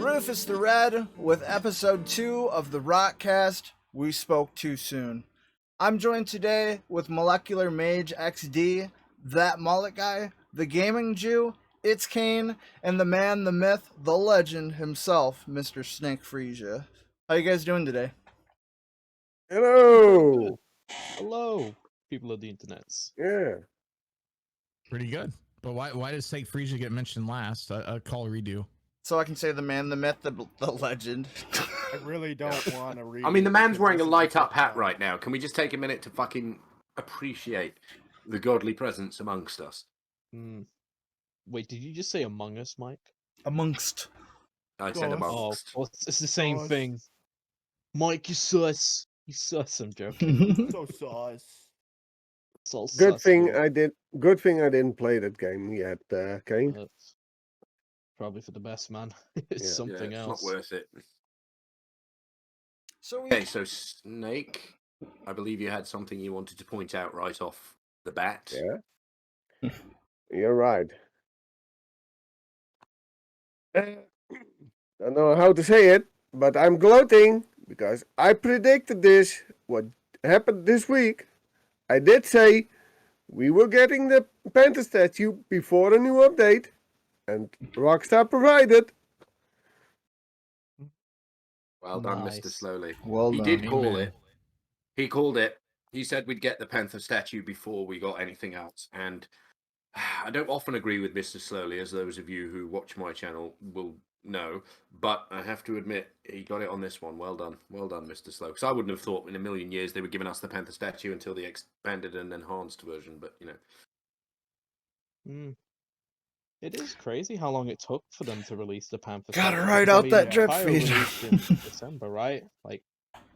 Rufus the Red with episode 2 of the Rockast, We Spoke Too Soon. I'm joined today with Molecular MageXD, that Mullet Guy, the Gaming Jew, It's Kane, and the man, the myth, the legend himself, Mr. Snake Frisia. How you guys doing today? Hello. Hello, people of the internets. Yeah. Pretty good. But why does Snake Frisia get mentioned last? A call redo. So I can say the man, the myth, the legend. I really don't want to read. I mean, the man's wearing a light-up hat right now. Can we just take a minute to fucking appreciate the godly presence amongst us? Wait, did you just say Among Us, Mike? Amongst. I said Gosh. amongst. Oh, well, it's the same Gosh. thing. Mike, you sus. You sus, I'm joking. So sauce. It's all Good sus, thing dude. I didn't play that game yet, Kane. That's probably for the best, man. Yeah. It's Yeah, something it's else. not worth it. So we... Okay, so Snake, I believe you had something you wanted to point out right off the bat. Yeah. You're right. Don't know how to say it, but I'm gloating because I predicted this. What happened this week? I did say we were getting the Panther statue before a new update, and Rockstar provided. Well done, Nice. Mr. Slowly. Well He done. did call Amen. it. He called it. He said we'd get the Panther statue before we got anything else. And I don't often agree with Mr. Slowly, as those of you who watch my channel will know. But I have to admit, he got it on this one. Well done. Well done, Mr. Slow. Because I wouldn't have thought in a million years they were giving us the Panther statue until the expanded and enhanced version. But, you know. It is crazy how long it took for them to release the Panther. Gotta statue, write because, out that drip Pyre feed. released in December, right? Like,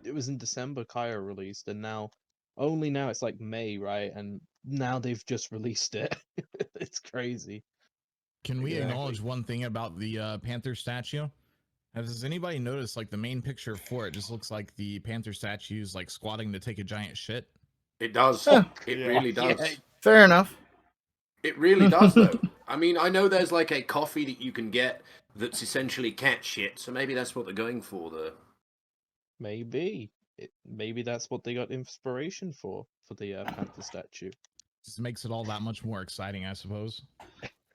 it was in December Pyre released, and now, only now it's like May, right? And now they've just released it. It's crazy. Can we Exactly. acknowledge one thing about the Panther statue? Has anybody noticed, like, the main picture for it just looks like the Panther statue's like squatting to take a giant shit? It does. Huh. It Yeah. really does. Yeah. Fair enough. It really does, though. I mean, I know there's like a coffee that you can get that's essentially cat shit, so maybe that's what they're going for there. Maybe. Maybe that's what they got inspiration for the Panther statue. Just makes it all that much more exciting, I suppose.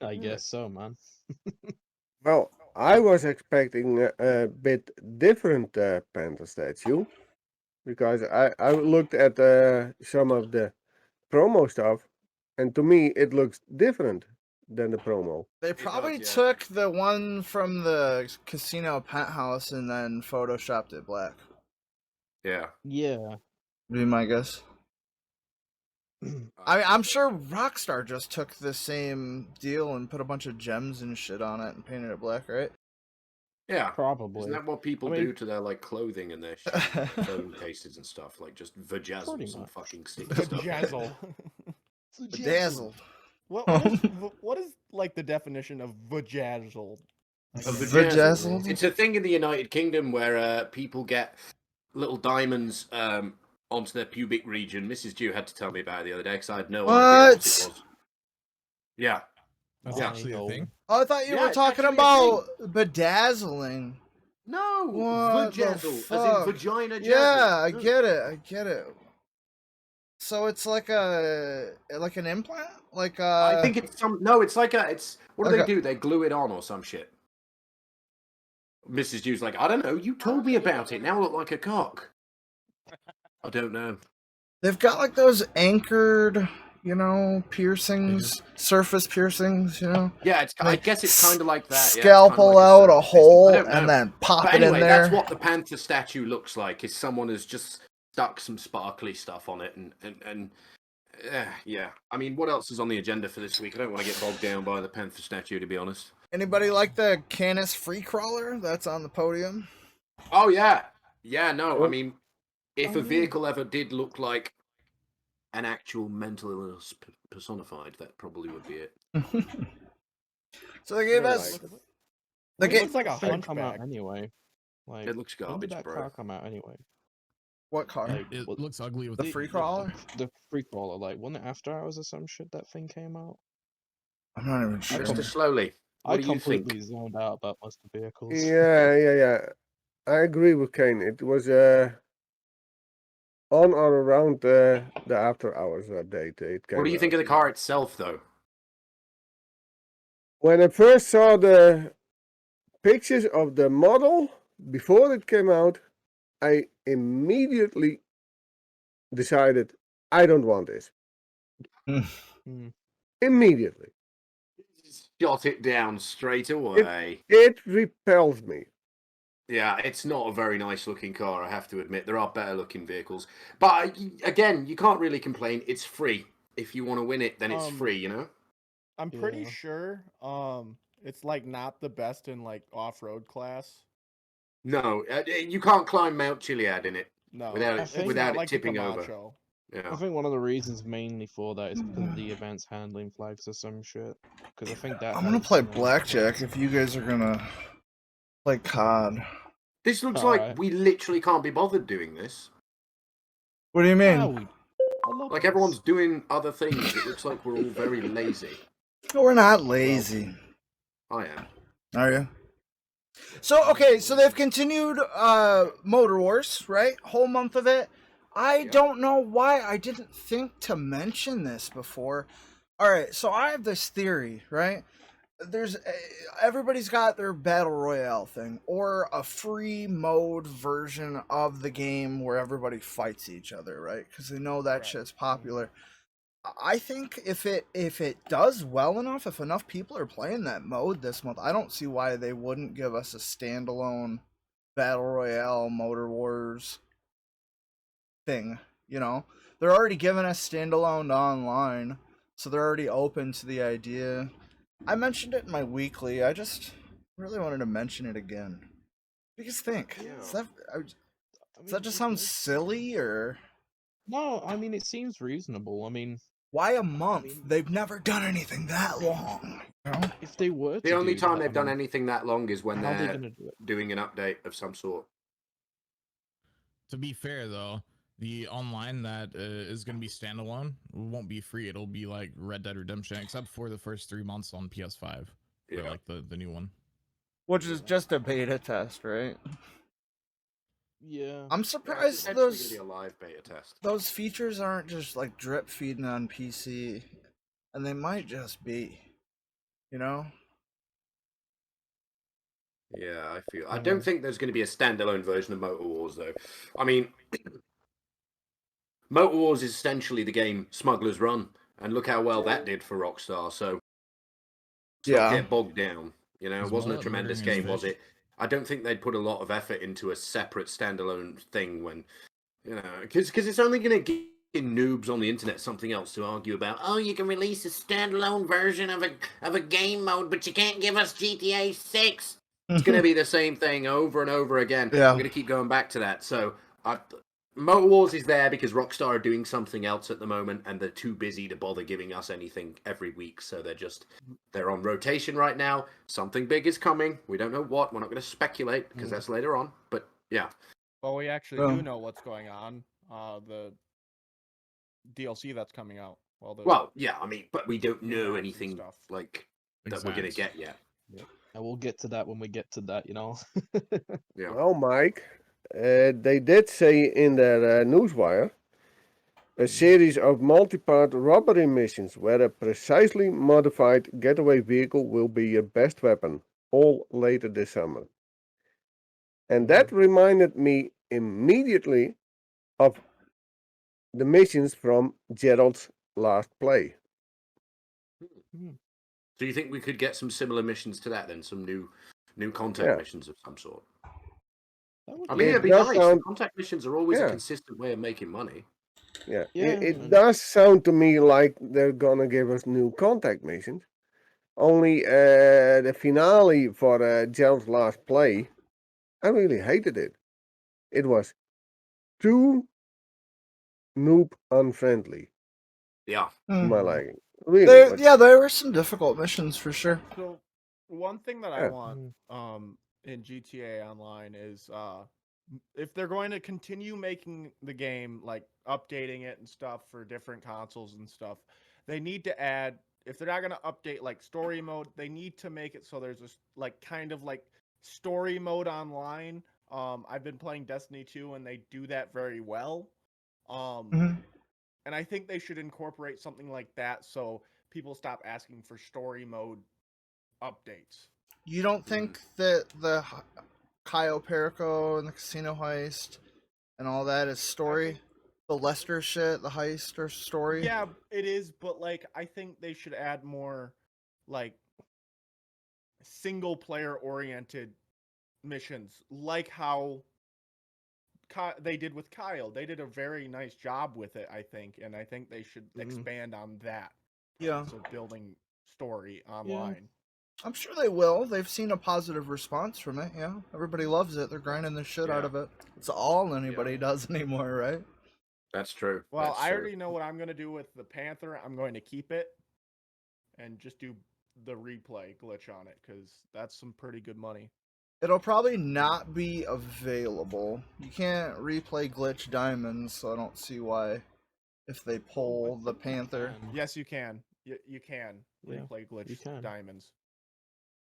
I guess so, man. Well, I was expecting a bit different Panther statue because I looked at some of the promo stuff, and to me it looks different than the promo. They does, probably yeah. took the one from the casino penthouse and then photoshopped it black. Yeah. Yeah. Would be my guess. I mean, I'm sure Rockstar just took the same deal and put a bunch of gems and shit on it and painted it black, right? Yeah. Probably. Isn't that what people I mean- do to their like clothing and their phone cases and stuff? Like just vajazzle Pretty some much. fucking sticky stuff. Vajazzle. Bedazzled. What is like the definition of vajazzle? A Vajazzle? vajazzle. It's a thing in the United Kingdom where people get little diamonds onto their pubic region. Mrs. Dew had to tell me about it the other day because I had no idea what it What? was. Yeah. That's Yeah. actually a thing. Oh, I thought you Yeah, were it's talking actually a about bedazzling. No, What the vajazzle, as fuck? in vagina jazzle. Yeah, I No. get it. So it's like an implant? Like I think it's some. No, it's like it's. What do Okay. they do? They glue it on or some shit. Mrs. Dew's like, I don't know. You told me about it. Now I look like a cock. I don't know. they've got like those anchored, piercings, surface piercings, Yeah, it's. I Like, guess it's kind of like that. Yeah, it's scalpel kinda like out a surface piercing. hole I don't and know. then pop But it anyway, in there. that's what the Panther statue looks like. Is someone has just stuck some sparkly stuff on it, and yeah. I mean, what else is on the agenda for this week? I don't want to get bogged down by the Panther statue, to be honest. Anybody like the Canis free crawler that's on the podium? Oh yeah, yeah. No, I Oh. mean, if a vehicle ever did look like an actual mental illness personified, that probably would be it. So they gave I us. like They It gave looks like a Thing come out hunchback. anyway. Like, It looks when garbage, did that bro. car come out anyway? what car? Like, It what- looks ugly with The free crawler? The free crawler, like, wasn't it after hours or some shit that thing came out? I'm not even sure. Mr. Slowly, What I do you think? completely zoned out about most of the vehicles. Yeah. I agree with Kane. It was on or around the after hours update. It came What do you think out. of the car itself, though? When I first saw the pictures of the model before it came out, I immediately decided I don't want this. Hmm. Immediately. Shot it down straight away. It repels me. Yeah, it's not a very nice looking car, I have to admit. There are better looking vehicles. But again, you can't really complain. It's free. If you want to win it, then it's free, you know? I'm pretty Yeah. sure it's like not the best in like off-road class. No, you can't climb Mount Chiliad in it No, without it's it, not without it like the tipping over. Camacho. I Yeah. think one of the reasons mainly for that is because of the event's handling flags or some shit. Because I think that I'm gonna has, play blackjack if you guys are gonna play COD. This looks All like right. we literally can't be bothered doing this. What do you mean? Ah, I love Like this. everyone's doing other things. It looks like we're all very lazy. No, we're not lazy. I am. Are you? So okay, so they've continued Motor Wars, right? Whole month of it. I Yeah. don't know why I didn't think to mention this before. All right, so I have this theory, right? There's everybody's got their battle royale thing or a free mode version of the game where everybody fights each other, right? Because they know that Right. shit's popular. I think if it does well enough, if enough people are playing that mode this month, I don't see why they wouldn't give us a standalone battle royale Motor Wars thing. You know, they're already giving us standalone online, so they're already open to the idea. I mentioned it in my weekly. I just really wanted to mention it again. What do you guys think? Yeah. Does that just sound silly or? No, I mean, it seems reasonable. I mean, Why a month? They've never done anything that long. You know? if they were to The only do time that, they've I done mean, anything that long is when how are they they're gonna do it? doing an update of some sort. To be fair, though, the online that is going to be standalone won't be free. It'll be like Red Dead Redemption, except for the first 3 months on PS5, Yeah. or like the new one. Which is just a beta test, right? Yeah. I'm It's surprised potentially those gonna be a live beta test. those features aren't just like drip feeding on PC, and they might just be, you know. Yeah, I feel. I don't think there's going to be a standalone version of Motor Wars, though. I mean, Motor Wars is essentially the game Smuggler's Run, and look how well that did for Rockstar. So, let's not Yeah. get bogged down. You know, Is it wasn't a Mullet tremendous murdering his game, was fish? it? I don't think they'd put a lot of effort into a separate standalone thing when, you know, because it's only going to give noobs on the internet something else to argue about. Oh, you can release a standalone version of a game mode, but you can't give us GTA 6. It's going to be the same thing over and over again. Yeah. I'm going to keep going back to that. So, Motor Wars is there because Rockstar are doing something else at the moment, and they're too busy to bother giving us anything every week. So they're on rotation right now. Something big is coming. We don't know what. We're not going to speculate because that's later on. But yeah. Well, we actually do know what's going on. The DLC that's coming out. Well, yeah, I mean, but we don't know maps and anything stuff. like that we're going to get yet. And we'll get to that when we get to that, you know. Yeah. Well, Mike, they did say in their newswire a series of multi-part robbery missions where a precisely modified getaway vehicle will be your best weapon, all later this summer. And that reminded me immediately of the missions from Gerald's last play. So you think we could get some similar missions to that then? Some new contact missions of some sort? I mean, it'd be nice. Contact missions are always a consistent way of making money. Yeah, it does sound to me like they're gonna give us new contact missions. Only the finale for Gerald's last play, I really hated it. It was too noob unfriendly. Yeah. To my liking. Really. There were some difficult missions for sure. So one thing that I want in GTA Online is if they're going to continue making the game, like updating it and stuff for different consoles and stuff, they need to add if they're not gonna update like story mode, they need to make it so there's a like kind of like story mode online. I've been playing Destiny 2 and they do that very well. Mhm. And I think they should incorporate something like that so people stop asking for story mode updates. You don't think that the Cayo Perico and the casino heist and all that is story? The Lester shit, the heist or story? Yeah, it is, but like I think they should add more like single player oriented missions, like how they did with Kyle. They did a very nice job with it, I think, and I think they should expand on that. Yeah. So building story online. I'm sure they will. They've seen a positive response from it, yeah. Everybody loves it. They're grinding the shit out of it. It's all anybody does anymore, right? That's true. Well, That's I true. already know what I'm going to do with the Panther. I'm going to keep it and just do the replay glitch on it because that's some pretty good money. It'll probably not be available. You can't replay glitch diamonds, so I don't see why if they pull the Panther. Yes, you can. You can Yeah, replay glitch you can. diamonds.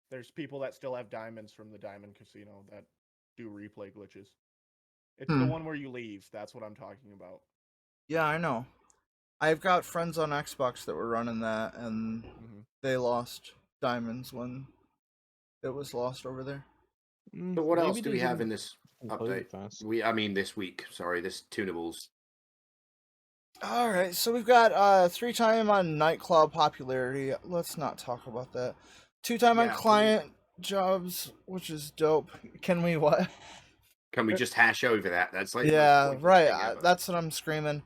There's people that still have diamonds from the Diamond Casino that do replay glitches. It's the one where you leave. That's what I'm talking about. Yeah, I know. I've got friends on Xbox that were running that, and they lost diamonds when it was lost over there. But what else do we have in this update? I mean, this week. Sorry, this Tunables. All right, so we've got 3-time on nightclub popularity. Let's not talk about that. 2-time on client jobs, which is dope. Can we what? Can we just hash over that? That's like yeah, right. That's what I'm screaming.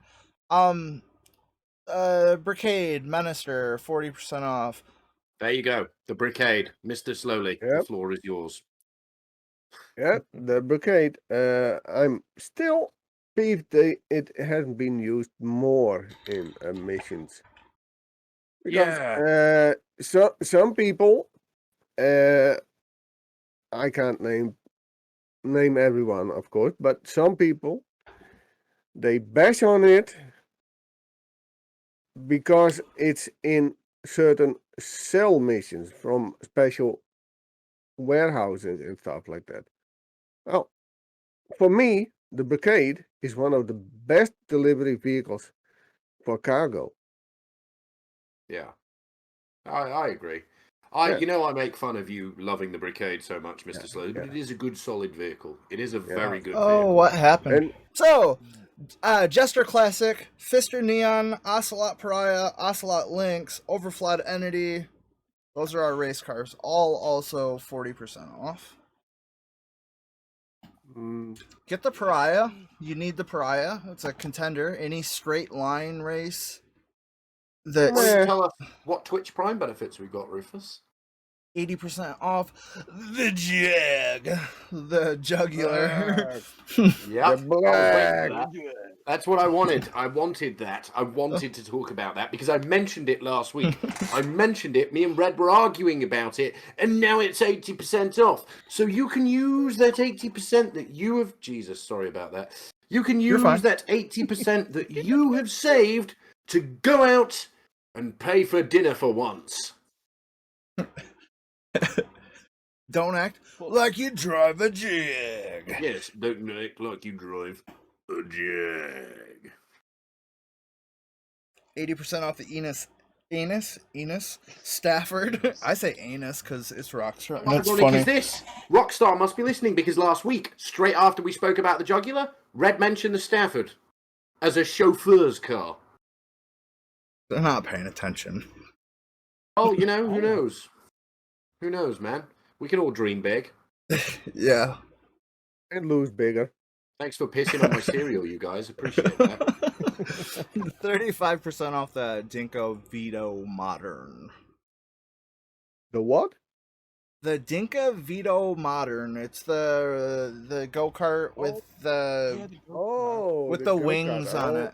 Brigade Minister 40% off. There you go. The Brigade, Mr. Slowly. Yep. The floor is yours. Yeah, the Brigade. I'm still peeved that it hasn't been used more in missions. Because, so some people, I can't name everyone, of course, but some people, they bash on it because it's in certain cell missions from special warehouses and stuff like that. Well, for me, the Brigade is one of the best delivery vehicles for cargo. Yeah, I agree. You know, I make fun of you loving the Brigade so much, Mr. Slowly, but it is a good, solid vehicle. It is a very good vehicle. Oh, what happened? So, Jester Classic, Fister Neon, Ocelot Pariah, Ocelot Lynx, Overflood Entity. Those are our race cars. All also 40% off. Get the Pariah. You need the Pariah. It's a contender. Any straight line race. Why don't you tell us what Twitch Prime benefits we got, Rufus? 80% off the Jag, the jugular. Yep. That's what I wanted. I wanted that. I wanted to talk about that because I mentioned it last week. I mentioned it. Me and Red were arguing about it, and now it's 80% off. So you can use that 80% that you have. Jesus, sorry about that. You can use that 80% that you have saved to go out and pay for dinner for once. Don't act like you drive a Jag. Yes, don't act like you drive a Jag. 80% off the Enos Stafford. I say anus because it's Rockstar. How ironic is this? Rockstar must be listening because last week, straight after we spoke about the jugular, Red mentioned the Stafford as a chauffeur's car. They're not paying attention. Oh, you know, who knows? Who knows, man? We can all dream big. Yeah. And lose bigger. Thanks for pissing on my cereal, you guys. Appreciate that. 35% off the Dinko Vito Modern. The what? The Dinka Vito Modern. It's the go-kart with the wings on it.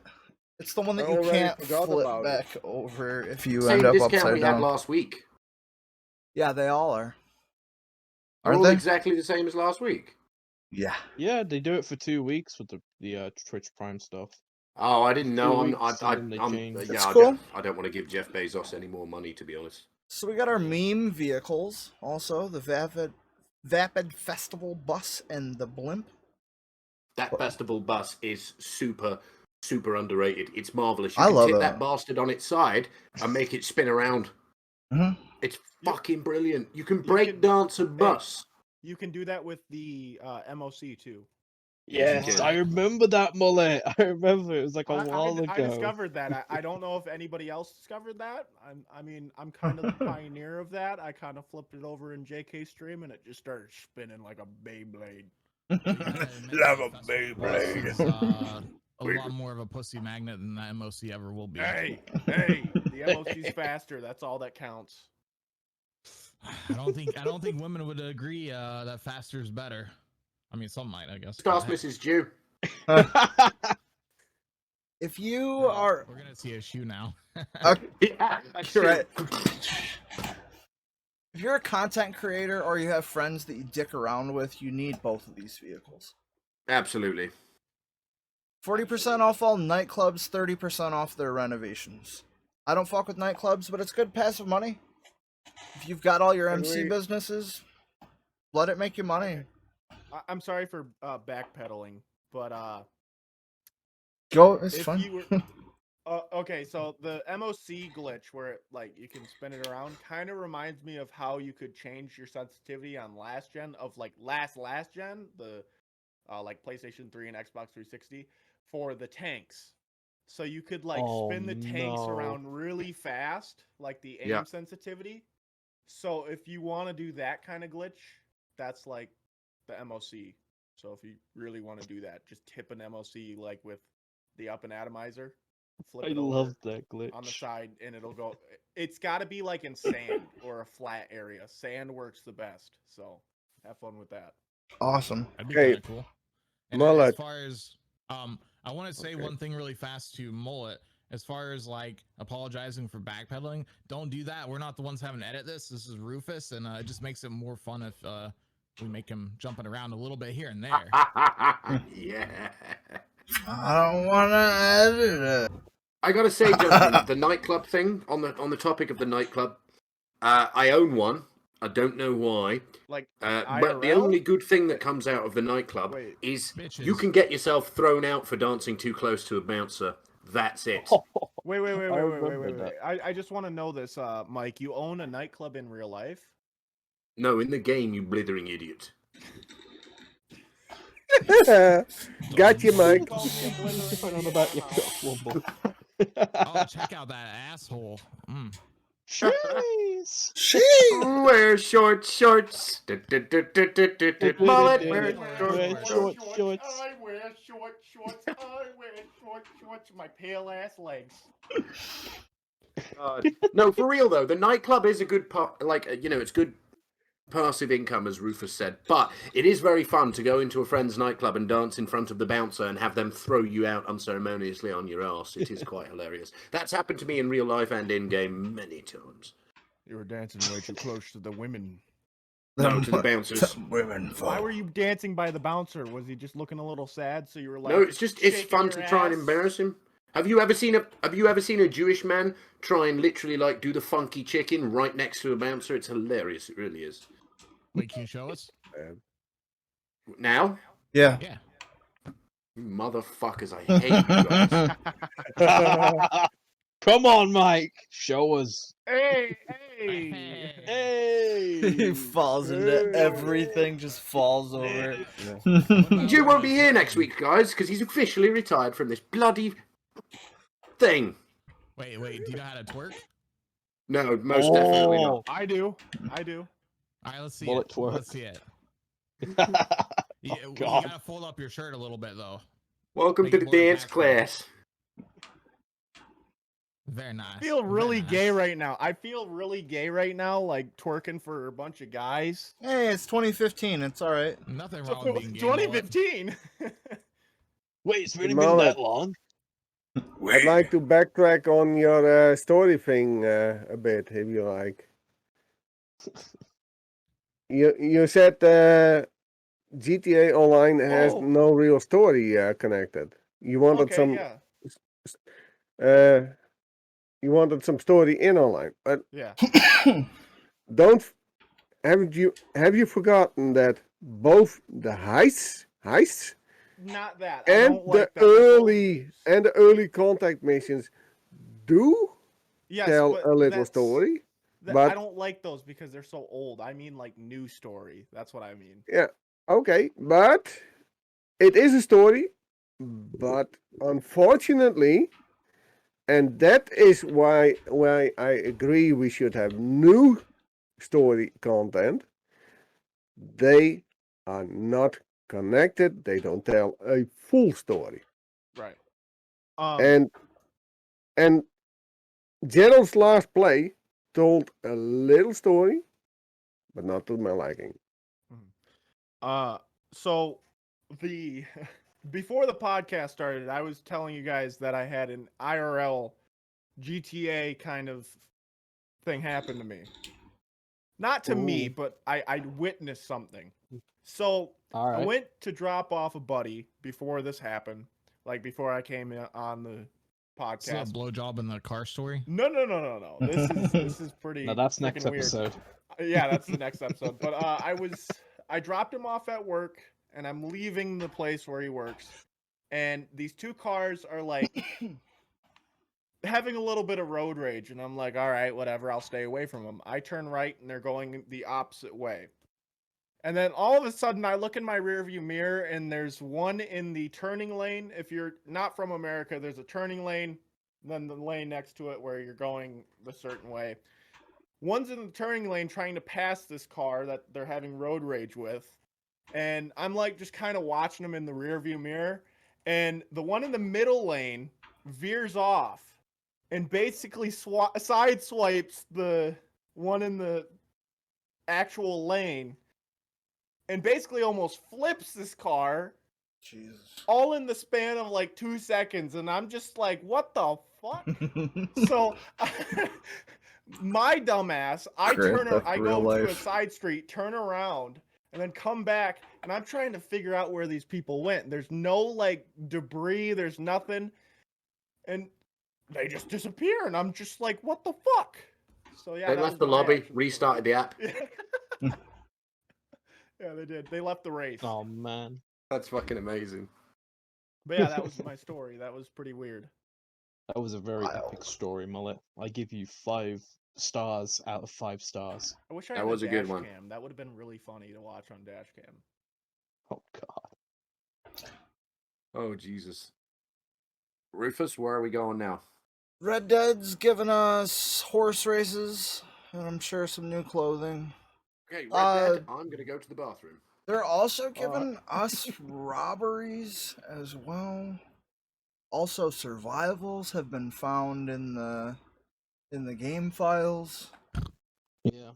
It's the one that you can't flip back over if you end up upside down. Same discount we had last week. Yeah, they all are. Are all exactly the same as last week? Yeah. Yeah, they do it for 2 weeks with the Twitch Prime stuff. Oh, I didn't know. Few weeks and then they changed. It's Yeah, cool. I don't want to give Jeff Bezos any more money, to be honest. So we got our meme vehicles, also the Vapid Festival bus and the blimp. That festival bus is super underrated. It's marvelous. You I can love tip it. that bastard on its side and make it spin around. Mm-hmm. It's fucking brilliant. You can You break can- dance a bus. You can do that with the MOC too. Yes, you Yes, can. I remember that, Mullet. I remember it was like a while ago. I discovered that. I don't know if anybody else discovered that. I'm kind of the pioneer of that. I kind of flipped it over in JK stream and it just started spinning like a Beyblade. Love a Beyblade. Is, a lot more of a pussy magnet than the MOC ever will be. Hey, the MOC's faster. That's all that counts. I don't think women would agree that faster is better. I mean, some might, I guess. Just ask Mrs. Jew. If you are We're gonna see a shoe now. Yeah, You're right. If you're a content creator or you have friends that you dick around with, you need both of these vehicles. Absolutely. 40% off all nightclubs, 30% off their renovations. I don't fuck with nightclubs, but it's good passive money. If you've got all your MC Agree. businesses, let it make you money. I'm sorry for backpedaling, but Go, it's if fun. you were okay, so the MOC glitch where it, like you can spin it around kind of reminds me of how you could change your sensitivity on last gen of like last gen, the like PlayStation 3 and Xbox 360 for the tanks. So you could like spin the tanks around really fast, like the aim Yeah. sensitivity. So if you want to do that kind of glitch, that's like the MOC. So if you really want to do that, just tip an MOC like with the up and atomizer. Flip I it over love that glitch. on the side and it'll go. It's got to be like in sand or a flat area. Sand works the best. So have fun with that. Awesome. That'd be Okay. kind of cool. And Mullet. as far as I want to say Okay. one thing really fast to Mullet. As far as like apologizing for backpedaling, don't do that. We're not the ones having to edit this. This is Rufus, and it just makes it more fun if we make him jumping around a little bit here and there. Yeah. I don't want to edit it. I gotta say, gentlemen, the nightclub thing on the topic of the nightclub, I own one. I don't know why. Like But the IRL? only good thing that comes out of the nightclub Wait. is Bitches. you can get yourself thrown out for dancing too close to a bouncer. That's it. Wait. remember that. I just want to know this, Mike. You own a nightclub in real life? No, in the game, you blithering idiot. Got you, Mike. Oh, check out that asshole. Mm. Jeez. She. Wear shorts. Mullet, wear shorts. Shorts. I wear shorts. My pale ass legs. No, for real though, the nightclub is a good part. Like it's good passive income, as Rufus said. But it is very fun to go into a friend's nightclub and dance in front of the bouncer and have them throw you out unceremoniously on your ass. It is quite hilarious. That's happened to me in real life and in game many times. You were dancing way too close to the women. No, to the bouncers. Women. Why were you dancing by the bouncer? Was he just looking a little sad? So you were like, No, it's shaking fun your to try and ass? embarrass him. Have you ever seen a Jewish man try and literally like do the funky chicken right next to a bouncer? It's hilarious. It really is. Wait, can you show us? Now, Yeah. Yeah. you motherfuckers, I hate you guys. Come on, Mike. Show us. Hey. Hey. He falls into everything, just falls over. Jew won't be here next week, guys, because he's officially retired from this bloody thing. Wait, do you know how to twerk? No, most definitely not. I do. All right, let's see Mullet it. twerk. Let's see it. You God. gotta fold up your shirt a little bit though. Welcome Make to it the more dance impactful. class. Very nice. I feel really Very gay nice. right now. Like twerking for a bunch of guys. Hey, it's 2015. It's all right. Nothing So, wrong with being gay. Mullet. 2015. Wait, it's really been Mullet. that long? I'd like to backtrack on your story thing a bit, if you like. You said GTA Online has Oh. no real story connected. You wanted Okay, some yeah. you wanted some story in online, but Yeah. have you forgotten that both the heists Not that. I and don't like that. the early contact missions do Yes, tell but a little that's story, I but don't like those because they're so old. I mean, like new story. That's what I mean. yeah, okay, but it is a story, but unfortunately, and that is why I agree we should have new story content. They are not connected. They don't tell a full story. Right. And Gerald's last play told a little story, but not to my liking. So the before the podcast started, I was telling you guys that I had an IRL GTA kind of thing happen to me. Not to me, Ooh. but I witnessed something. So All I right. went to drop off a buddy before this happened, like before I came on the This is a podcast. blowjob in the car story. No. This is pretty. No, that's next freaking weird. episode. Yeah, that's the next episode. But I dropped him off at work, and I'm leaving the place where he works, and these two cars are like having a little bit of road rage, and I'm like, all right, whatever, I'll stay away from them. I turn right, and they're going the opposite way. And then all of a sudden, I look in my rearview mirror, and there's one in the turning lane. If you're not from America, there's a turning lane, then the lane next to it where you're going a certain way. One's in the turning lane trying to pass this car that they're having road rage with. And I'm like just kind of watching them in the rearview mirror. And the one in the middle lane veers off and basically side swipes the one in the actual lane and basically almost flips this car Jesus. all in the span of like 2 seconds. And I'm just like, what the fuck? So my dumbass, I go to a side street, turn around, and then come back, and I'm trying to figure out where these people went. There's no like debris, there's nothing, and they just disappear, and I'm just like, what the fuck? So yeah, They that left was the my lobby, action. restarted the app. Yeah, they did. They left the race. Oh man. That's fucking amazing. But yeah, that was my story. That was pretty weird. That was a very epic Wild. story, Mullet. I give you 5 stars out of 5 stars. I wish I That had was a good dash one. cam. That would have been really funny to watch on dash cam. Oh god. Oh, Jesus. Rufus, where are we going now? Red Dead's giving us horse races, and I'm sure some new clothing. Okay, Red Dead, I'm going to go to the bathroom. They're also giving us robberies as well. Also, survivals have been found in the game files. Yeah.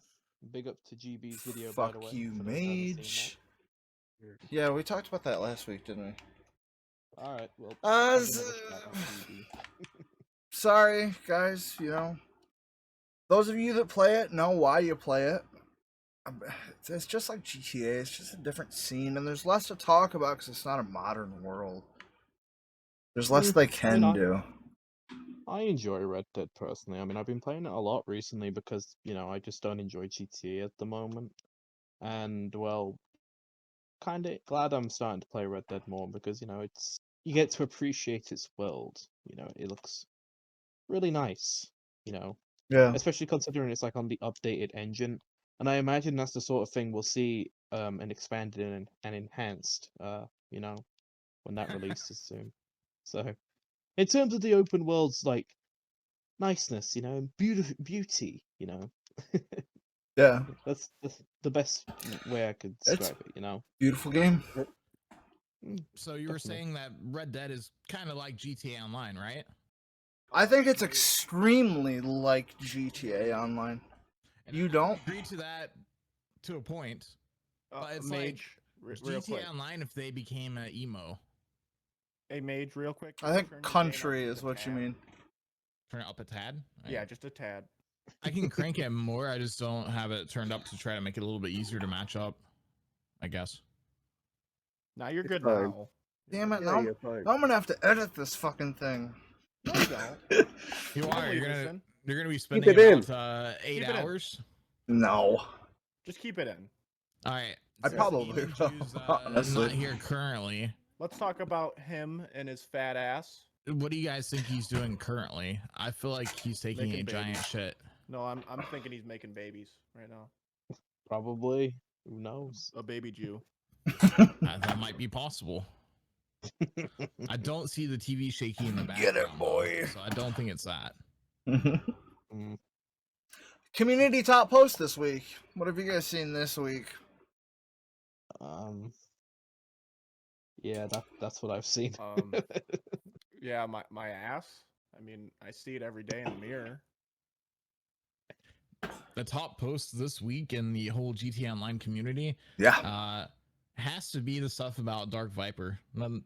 Big up to GB's video, by the way. Fuck you, for those who haven't seen Mage. Yeah, we talked about that last week, didn't we? that. Alright, well. Uh, I'm gonna look that up, GB. Sorry, guys, you know. Those of you that play it know why you play it. It's just like GTA, it's just a different scene, and there's less to talk about because it's not a modern world. There's less they can do. I enjoy Red Dead personally. I mean, I've been playing it a lot recently because, you know, I just don't enjoy GTA at the moment. And, well, kind of glad I'm starting to play Red Dead more because, you know, you get to appreciate its world. You know, it looks really nice, you know, Yeah. especially considering it's like on the updated engine. And I imagine that's the sort of thing we'll see an expanded and enhanced, you know, when that releases soon. So, in terms of the open world's like niceness, you know, and beauty, you know, Yeah. that's the best way I could describe it, you know. Beautiful game. So you were Definitely. saying that Red Dead is kind of like GTA Online, right? I think it's extremely like GTA Online. And You I don't? agree to that to a point. But it's Mage, real GTA quick. Online if they became an emo. Hey, Mage, real quick. I can you think turn your gain up country just is a what you tad? mean. Turn it up a tad. Yeah, just a tad. I can crank it more. I just don't have it turned up to try to make it a little bit easier to match up, I guess. Now you're It's good fine. now. Damn it, Yeah, now you're fine. I'm gonna have to edit this fucking thing. No, you don't. You You are. can leave You're this gonna in. you're gonna be it spending in. about 8 Keep it in. hours. No. Just keep it in. All right. I since probably Gaming will, Jew's, honestly. not here currently. Let's talk about him and his fat ass. What do you guys think he's doing currently? I feel like he's taking Making a giant babies. shit. No, I'm thinking he's making babies right now. Probably. Who knows? A baby Jew. That might be possible. I don't see the TV shaking in the Get background. it, boy. So I don't think it's that. Mm, Community top post this week. What have you guys seen this week? yeah, that's what I've seen. Yeah, my ass. I mean, I see it every day in the mirror. The top post this week in the whole GTA Online community Yeah. has to be the stuff about Dark Viper.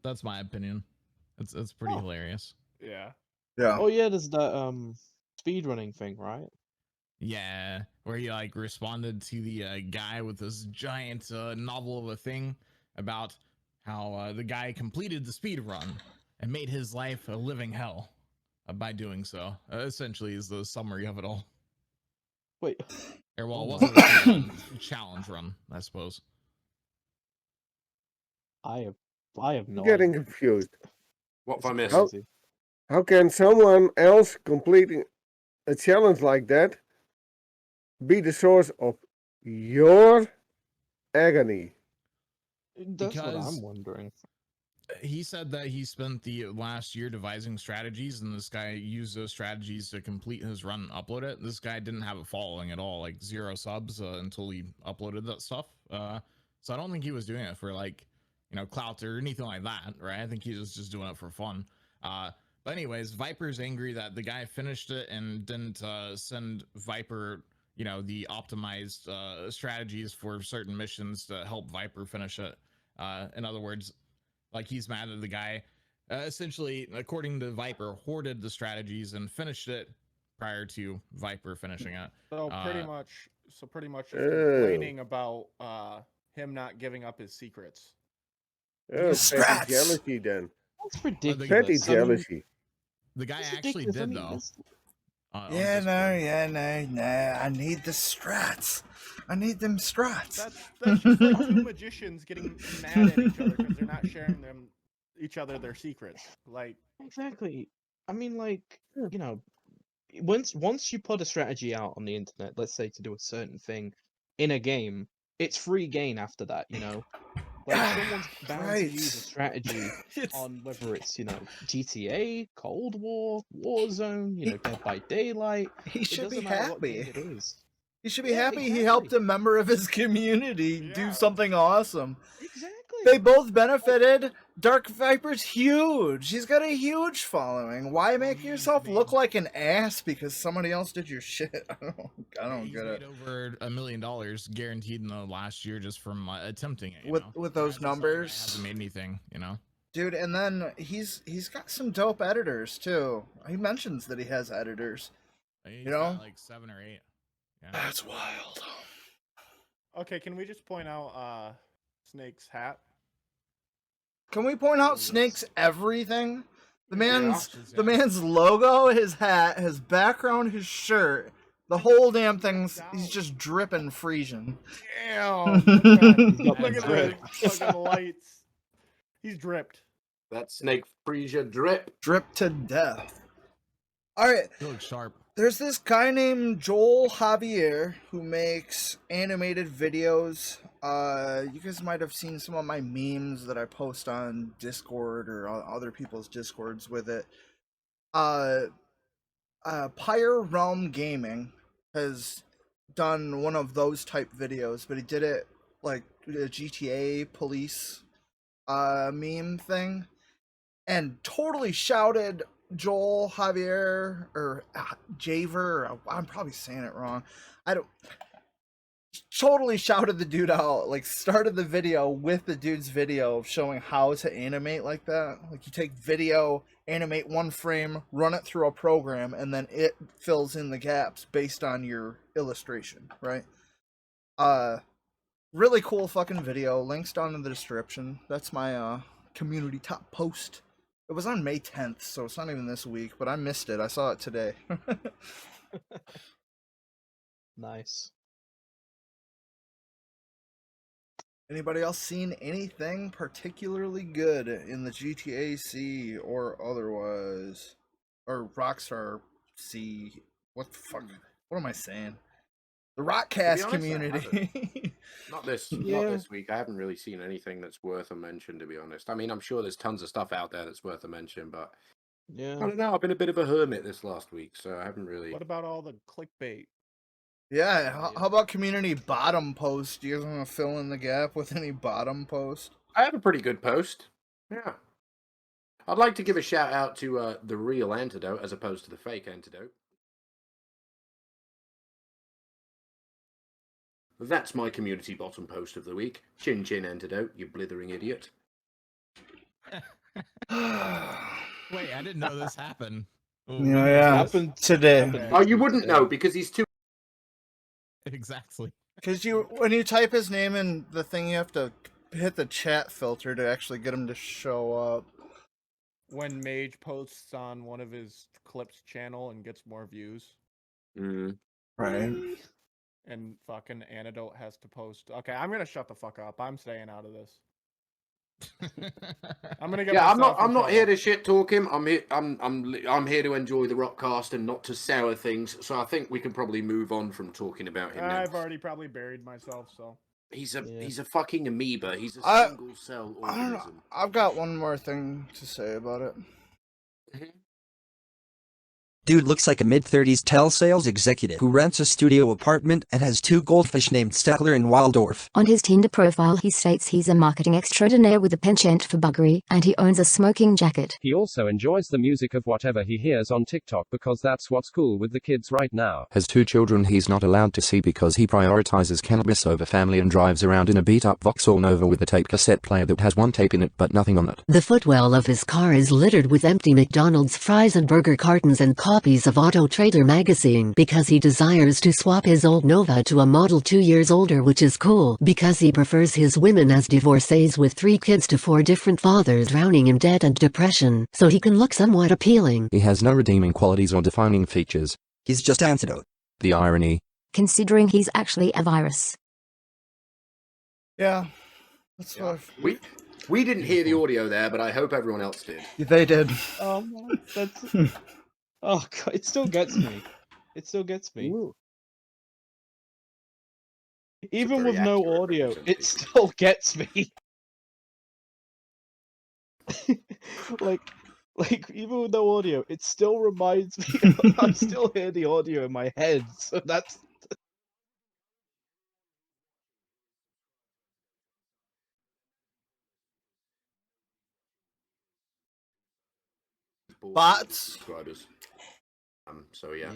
That's my opinion. It's pretty hilarious. Yeah. Yeah. Oh yeah, there's that speedrunning thing, right? Yeah, where he like responded to the guy with this giant novel of a thing about how the guy completed the speed run and made his life a living hell by doing so. Essentially, is the summary of it all. Wait, Or well, it Oh wasn't a speed run, challenge run, I suppose. I have no Getting idea. confused. What have I It's missed? crazy. How can someone else completing a challenge like that be the source of your agony? That's what Because I'm wondering. he said that he spent the last year devising strategies, and this guy used those strategies to complete his run and upload it. This guy didn't have a following at all, like 0 subs until he uploaded that stuff. So I don't think he was doing it for like, clout or anything like that, right? I think he was just doing it for fun. But anyways, Viper's angry that the guy finished it and didn't send Viper, the optimized strategies for certain missions to help Viper finish it. In other words, like he's mad at the guy. Essentially, according to Viper, hoarded the strategies and finished it prior to Viper finishing it. So pretty Uh, much just complaining about him not giving up his secrets. Oh, Strats. petty jealousy then. That's Petty ridiculous. jealousy. The guy That's actually ridiculous. I did mean, though. that's- On Yeah, Discord. no. I need the strats. I need them strats. That's just like two magicians getting mad at each other because they're not sharing each other their secrets. Like, Exactly. I mean, like, once you put a strategy out on the internet, let's say to do a certain thing in a game, it's free gain after that, Like someone's bound to use a strategy on whether it's, GTA, Cold War, Warzone, Dead by Daylight. He It should be doesn't matter what game happy. it is. He should be Yeah, happy he helped exactly. a member of his community do Yeah. something awesome. Exactly. They both benefited. Dark Viper's huge. He's got a huge following. Why make yourself look like an ass because somebody else did your shit? I don't He's get made it. over $1 million guaranteed in the last year just from attempting it. With those Whereas this other guy numbers. hasn't made anything. Dude, and then he's got some dope editors too. He mentions that he has editors. He's You know? got like 7 or 8. Yeah. That's wild. okay, can we just point out Snake's hat? Can we point out Snake's everything? The man's Yeah. the man's logo, his hat, his background, his shirt, the whole damn thing's he's just dripping Frisian. Damn! got Look the at drip. the fucking lights. He's dripped. That Snake Frisia drip. Drip to death. Alright, He looks sharp. there's this guy named Joel Javier who makes animated videos. You guys might have seen some of my memes that I post on Discord or on other people's Discords with it. Pyre Realm Gaming has done one of those type videos, but he did it like a GTA police meme thing, and totally shouted Joel Javier or Javer. I'm probably saying it wrong. Totally shouted the dude out, like started the video with the dude's video showing how to animate like that. Like you take video, animate one frame, run it through a program, and then it fills in the gaps based on your illustration, right? Really cool fucking video. Links down in the description. That's my community top post It was on May 10th, so it's not even this week, but I missed it. I saw it today. Nice. Anybody else seen anything particularly good in the GTA C or otherwise? Or Rockstar C? What the fuck? What am I saying? The Rockast honest, community. Not this week. I haven't really seen anything that's worth a mention, to be honest. I mean, I'm sure there's tons of stuff out there that's worth a mention, but I Yeah. don't know. I've been a bit of a hermit this last week, so I haven't really. What about all the clickbait? Yeah, how about community bottom post? Do you guys want to fill in the gap with any bottom post? I have a pretty good post. Yeah. I'd like to give a shout out to the real antidote as opposed to the fake antidote. That's my community bottom post of the week. Chin chin antidote, you blithering idiot. Wait, I didn't know this happened. Yeah, Happened today. Oh, you wouldn't know because he's too. Exactly. Because when you type his name in the thing, you have to hit the chat filter to actually get him to show up. When Mage posts on one of his clips channel and gets more views, Right. and fucking Antidote has to post. Okay, I'm gonna shut the fuck up. I'm staying out of this. I'm gonna get. Yeah, I'm myself in not here trouble. to shit talk him. I'm here to enjoy the Rockcast and not to sour things. So I think we can probably move on from talking about him now. I've already probably buried myself, so. He's a fucking amoeba. He's a single cell I don't know. organism. I've got one more thing to say about it. Dude looks like a mid-30s telesales executive who rents a studio apartment and has 2 goldfish named Steckler and Waldorf. On his Tinder profile he states he's a marketing extraordinaire with a penchant for buggery, and he owns a smoking jacket. He also enjoys the music of whatever he hears on TikTok because that's what's cool with the kids right now. Has 2 children he's not allowed to see because he prioritizes cannabis over family and drives around in a beat-up Vauxhall Nova with a tape cassette player that has 1 tape in it but nothing on it. The footwell of his car is littered with empty McDonald's fries and burger cartons and copies of Auto Trader magazine because he desires to swap his old Nova to a model 2 years older, which is cool because he prefers his women as divorcees with 3 kids to 4 different fathers drowning in debt and depression, so he can look somewhat appealing. He has no redeeming qualities or defining features. He's just antidote. The irony. Considering he's actually a virus. Yeah, that's what We didn't hear the audio there, but I hope everyone else did. they did. That's. Oh god, it still gets me. It still gets me. Ooh. Even very with no accurate audio, it representation. still gets me. like even with no audio, it still reminds me. I still hear the audio in my head, so that's. Bots? Subscribers. So yeah.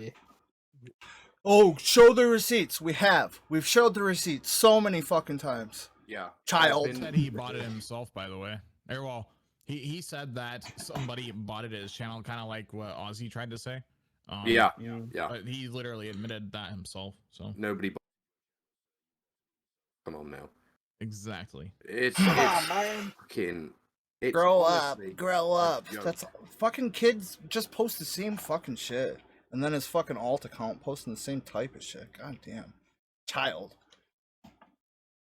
Oh, show the receipts. We've showed the receipts so many fucking times. Yeah. Child. It's been- Said he bought it himself, by the way. Or, well, he said that somebody bought it at his channel, kind of like what Ozzy tried to say. Yeah. But he literally admitted that himself. So Nobody. Come on now. exactly. It's man. fucking. It's Grow honestly up. Grow a up. joke. That's fucking kids just post the same fucking shit. And then his fucking alt account posting the same type of shit. God damn. Child.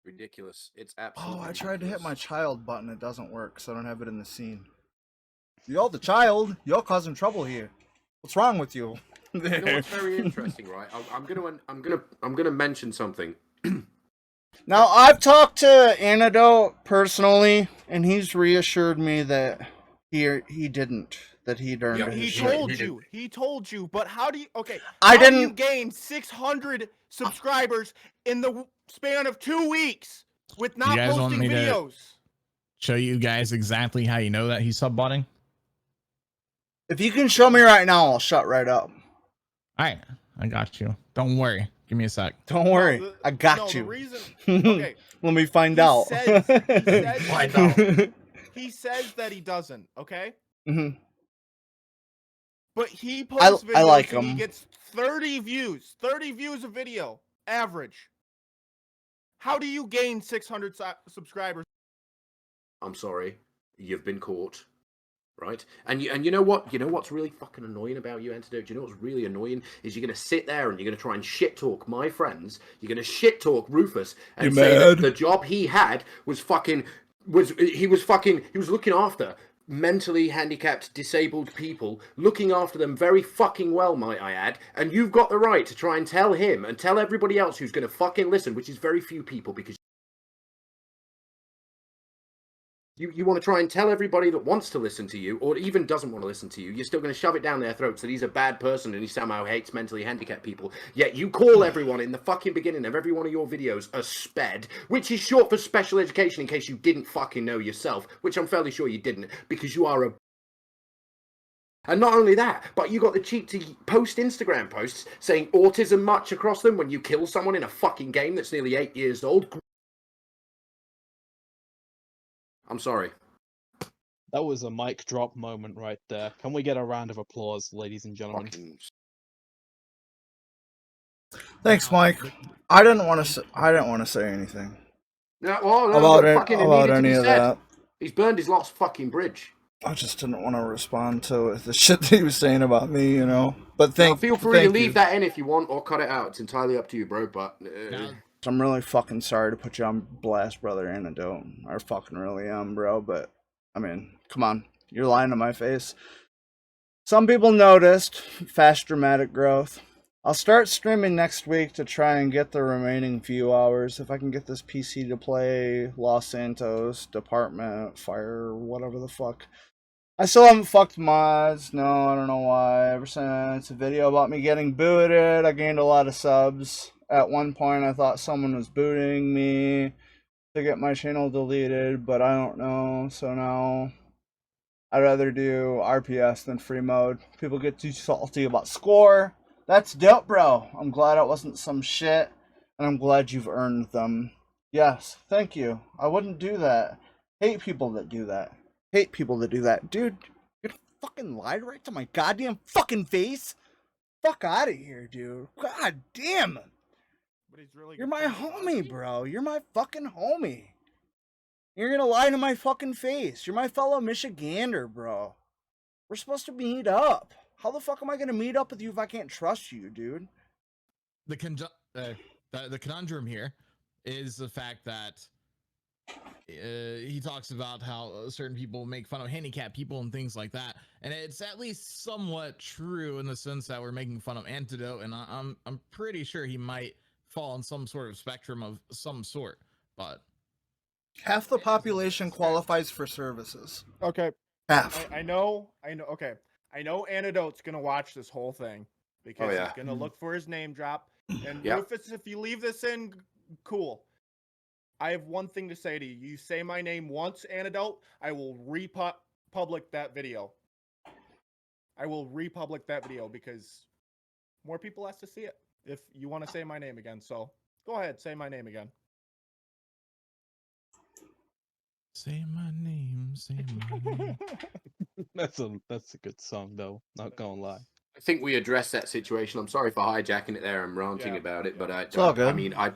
ridiculous. It's absolutely. Oh, I tried to hit my ridiculous. child button. It doesn't work, so I don't have it in the scene. You're the child. You're causing trouble here. What's wrong with you? You know what's very interesting, right? I'm gonna mention something. Now, I've talked to Antidote personally, and he's reassured me that he didn't. That he'd earned Yeah, his He shit. told you. He told you. But how do you? Okay. I how do you didn't- gain 600 subscribers in the span of 2 weeks with not guys want posting me to- videos? Show you guys exactly how you know that he's sub-botting? If you can show me right now, I'll shut right up. Alright, I got you. Don't worry. Give me a sec. Don't worry, No, I got no, you. The reason. Okay. Let me find He out. says- he says- Find out. He says that he doesn't. Okay. Mhm. But he posts videos I like and he him. gets 30 views. 30 views a video, average. How do you gain 600 subscribers? I'm sorry, you've been caught. right? And you know what? You know what's really fucking annoying about you, Antidote? Do you know what's really annoying? Is you're gonna sit there and you're gonna try and shit talk my friends. You're gonna shit talk Rufus and say that the job he had was he was looking after mentally handicapped, disabled people, looking after them very fucking well, might I add. And you've got the right to try and tell him and tell everybody else who's gonna fucking listen, which is very few people, because you want to try and tell everybody that wants to listen to you, or even doesn't want to listen to you, you're still going to shove it down their throats that he's a bad person and he somehow hates mentally handicapped people. Yet you call everyone in the fucking beginning of every one of your videos a SPED, which is short for special education, in case you didn't fucking know yourself, which I'm fairly sure you didn't, because you are a... And not only that, but you got the cheek to post Instagram posts saying autism much across them when you kill someone in a fucking game that's nearly 8 years old. I'm sorry. That was a mic drop moment right there. Can we get a round of applause, ladies and gentlemen? Thanks, Mike. I didn't want to say anything. No, well, no, about any of that. He's burned his last fucking bridge. I just didn't want to respond to the shit that he was saying about me, you know. But feel free to leave that in if you want, or cut it out. It's entirely up to you, bro. But I'm really fucking sorry to put you on blast, brother Antidote. I fucking really am, bro. But I mean, come on, you're lying to my face. Some people noticed fast dramatic growth. I'll start streaming next week to try and get the remaining few hours. If I can get this PC to play Los Santos, Department, Fire, whatever the fuck. I still haven't fucked mods. No, I don't know why. Ever since a video about me getting booted, I gained a lot of subs. At one point, I thought someone was booting me to get my channel deleted, but I don't know. So now I'd rather do RPS than free mode. People get too salty about score. That's dope, bro. I'm glad it wasn't some shit, and I'm glad you've earned them. Yes, thank you. I wouldn't do that. Hate people that do that. Hate people that do that. Dude, you fucking lied right to my goddamn fucking face. Fuck out of here, dude. God damn. But he's really You're my homie, bro. You're my fucking homie. You're gonna lie to my fucking face. You're my fellow Michigander, bro. We're supposed to meet up. How the fuck am I gonna meet up with you if I can't trust you, dude? The conundrum here is the fact that he talks about how certain people make fun of handicapped people and things like that, and it's at least somewhat true in the sense that we're making fun of Antidote, and I'm pretty sure he might fall on some sort of spectrum of some sort, but half the population qualifies for services. Okay. Half. I know. Okay. I know Antidote's gonna watch this whole thing because he's gonna look for his name drop. And Rufus, if you leave this in, cool. I have one thing to say to you. You say my name once, Antidote, I will republic that video. I will republic that video because more people has to see it if you want to say my name again. So go ahead, say my name again. Say my name, say my name. That's a good song though, not gonna lie. I think we addressed that situation. I'm sorry for hijacking it there and ranting about it, but it's all good. I mean, I'd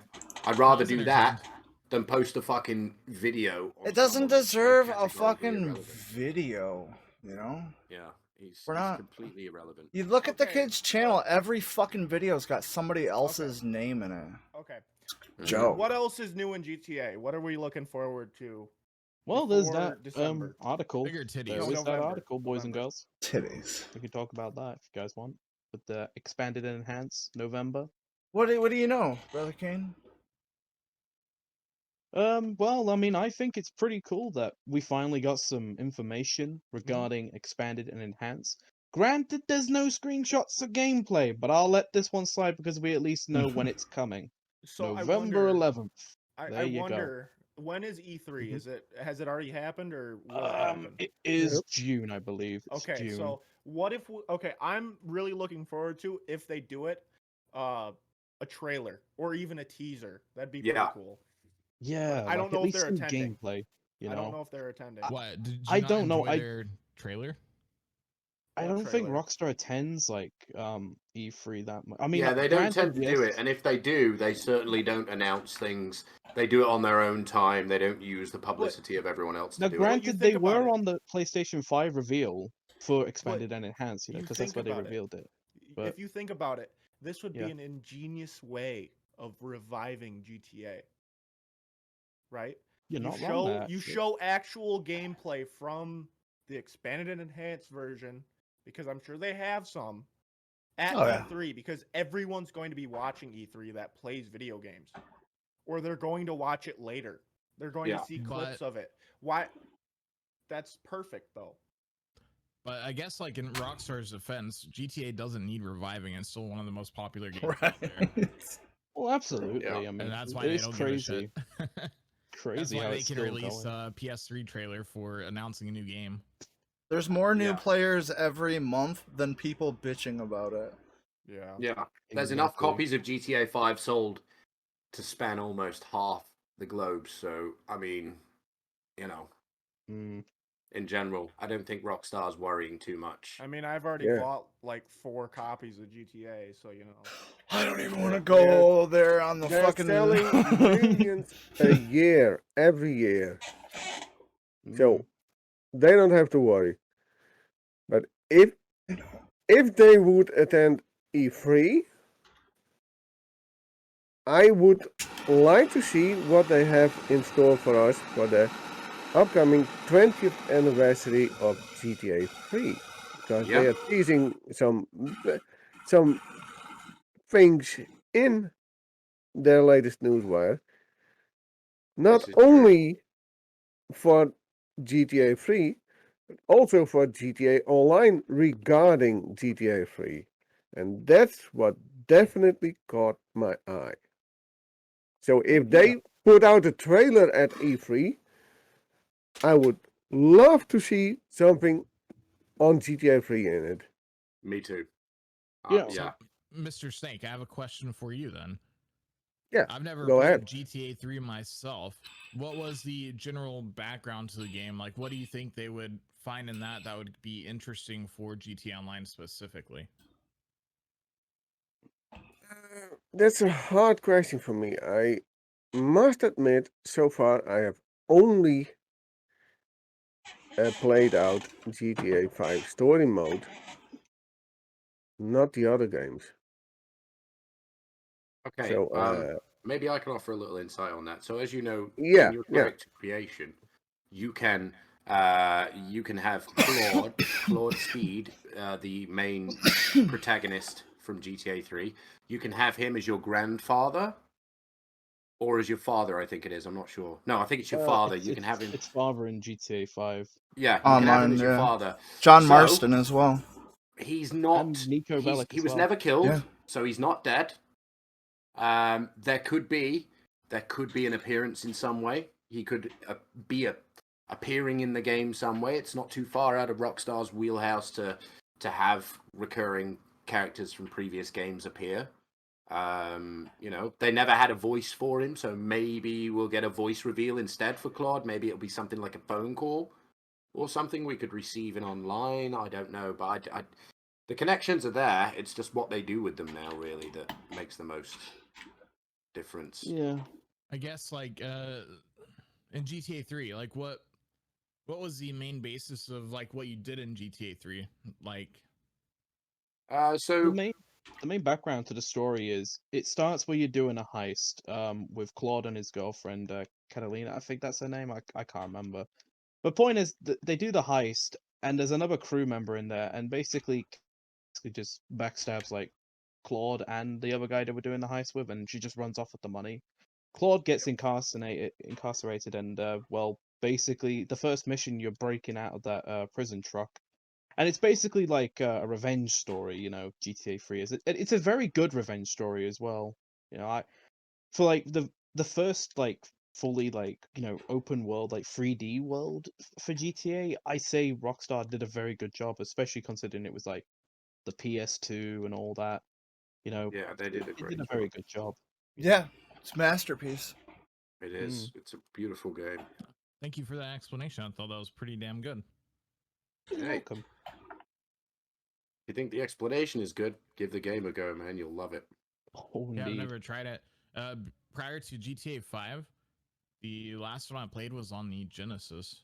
rather do that than post a fucking video. It doesn't deserve a fucking video, you know? Yeah, he's not completely irrelevant. You look at the kid's channel, every fucking video's got somebody else's name in it. Okay. Joe. What else is new in GTA? What are we looking forward to? Well, there's that December? article. Bigger titties. There is that article, boys and girls. Titties. We can talk about that if you guys want. With the expanded and enhanced November. What do you know, Brother Kane? Well, I mean, I think it's pretty cool that we finally got some information regarding expanded and enhanced. Granted, there's no screenshots of gameplay, but I'll let this one slide because we at least know when it's coming. So November 11th. I wonder, when is E3? Has it already happened or will it happen? It is June, I believe. It's Okay, June. so what if I'm really looking forward to, if they do it, a trailer or even a teaser. That'd be pretty cool. Yeah, I don't know if they're attending. Gameplay, you know? I don't know if they're attending. What? Did you I not don't know. enjoy their trailer? I What don't think trailer? Rockstar attends like E3 that much. I mean, Yeah, like, they don't granted, tend to do yes, it, and if they do, they certainly don't announce things. They do it on their own time. They don't use the publicity of everyone else to now do it. you granted think they about were it. on the PlayStation 5 reveal for But expanded and enhanced, you know, you because that's think where they about it. revealed it. But If you think about it, this would yeah, be an ingenious way of reviving GTA. Right? you're You not wrong there. you Actually. show actual gameplay from the expanded and enhanced version, because I'm sure they have some at Oh, yeah. E3, because everyone's going to be watching E3 that plays video games, or they're going to watch it later. They're going Yeah. to see clips But of it. Why? That's perfect though. but I guess like in Rockstar's defense, GTA doesn't need reviving. It's still one of the most popular games out Right. there, Well, absolutely. I and mean, that's why it they is don't give a shit. crazy, That's crazy why how they it's can still release going. a PS3 trailer for announcing a new game. There's more new Yeah. players every month than people bitching about it. Yeah. Yeah, there's enough Exactly. copies of GTA 5 sold to span almost half the globe. So, I mean, you know, Mm. in general, I don't think Rockstar's worrying too much. I mean, I've already Yeah. bought like 4 copies of GTA, so you know. I don't even want to go there on the They're fucking. selling millions a year, every year. So they don't have to worry. But if they would attend E3, I would like to see what they have in store for us for the upcoming 20th anniversary of GTA 3. Because they Yeah. are teasing some things in their latest newswire. Not This is true. only for GTA 3, but also for GTA Online regarding GTA 3. And that's what definitely caught my eye. So if they put out a trailer at E3, I would love to see something on GTA 3 in it. Me too. Yeah. Yeah. Mr. Snake, I have a question for you then. Yeah, I've never go played ahead. GTA 3 myself. What was the general background to the game? Like, what do you think they would find in that would be interesting for GTA Online specifically? That's a hard question for me. I must admit, so far I have only played out GTA 5 story mode, not the other games. Okay. So, maybe I can offer a little insight on that. So, as you know, yeah, in your yeah. character creation, you can have Claude Speed, the main protagonist from GTA 3. You can have him as your grandfather, or as your father. I think it is. I'm not sure. No, I think it's your father. You can have him. It's father in GTA 5. Yeah, you can have him Online, as your yeah. father. John So, Marston as well. He's not. And Nico Bellic He as was well. never killed, Yeah. so he's not dead. There could be an appearance in some way. He could be appearing in the game some way. It's not too far out of Rockstar's wheelhouse to have recurring characters from previous games appear. You know, they never had a voice for him, so maybe we'll get a voice reveal instead for Claude. Maybe it'll be something like a phone call or something we could receive in online. I don't know, but the connections are there. It's just what they do with them now, really, that makes the most difference. Yeah. I guess like in GTA 3, like what was the main basis of like what you did in GTA 3? Like So The main background to the story is it starts where you're doing a heist with Claude and his girlfriend Catalina. I think that's her name. I can't remember. But point is they do the heist and there's another crew member in there and basically just backstabs like Claude and the other guy that we're doing the heist with, and she just runs off with the money. Claude gets incarcerated, and well, basically the first mission you're breaking out of that prison truck, and it's basically like a revenge story. You know, GTA 3 is it's a very good revenge story as well. You know, for like the first like fully like open world like 3D world for GTA, I say Rockstar did a very good job, especially considering it was like the PS2 and all that. You know, yeah, they did a they great did a job. very good job. Yeah, it's a masterpiece. It is. It's a beautiful game. thank you for that explanation. I thought that was pretty damn good. You're Hey, welcome. you think the explanation is good, give the game a go, man. You'll love it. Oh, Yeah, I've indeed. never tried it. Prior to GTA 5, the last one I played was on the Genesis,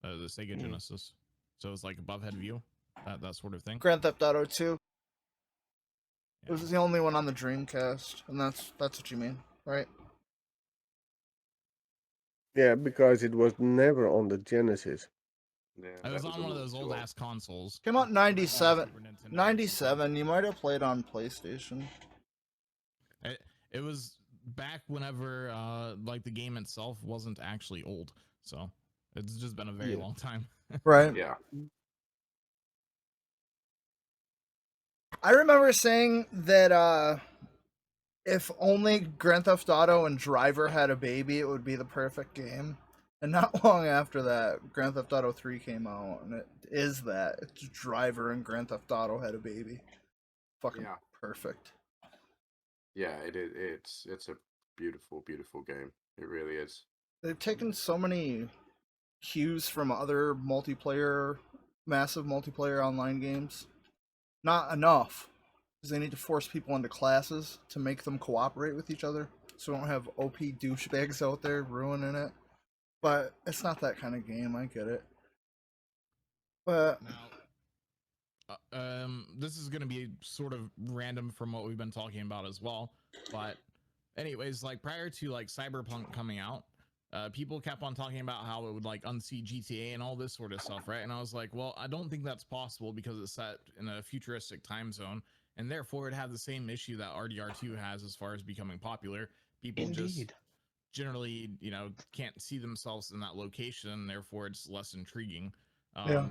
the Sega Genesis. So it was like above head view, that sort of thing. Grand Theft Auto 2. It Yeah. was the only one on the Dreamcast, and that's what you mean, right? Yeah, because it was never on the Genesis. Yeah, I was that on a one of little those too old ass consoles. Came out in 97. Super Nintendo or something. 97. You might have played on PlayStation. It was back whenever like the game itself wasn't actually old, so it's just been a very long time. Right. Yeah. I remember saying that if only Grand Theft Auto and Driver had a baby, it would be the perfect game. And not long after that, Grand Theft Auto 3 came out, and it is that. It's Driver and Grand Theft Auto had a baby. Fucking perfect. Yeah, it is. It's a beautiful, beautiful game. It really is. They've taken so many cues from other massive multiplayer online games. Not enough, because they need to force people into classes to make them cooperate with each other, so we don't have OP douchebags out there ruining it. But it's not that kind of game, I get it. But now, this is gonna be sort of random from what we've been talking about as well. But anyways, like prior to like Cyberpunk coming out, people kept on talking about how it would like unseat GTA and all this sort of stuff, right? And I was like, well, I don't think that's possible because it's set in a futuristic time zone, and therefore it had the same issue that RDR2 has as far as becoming popular. People just generally, can't see themselves in that location, and therefore it's less intriguing. Yeah.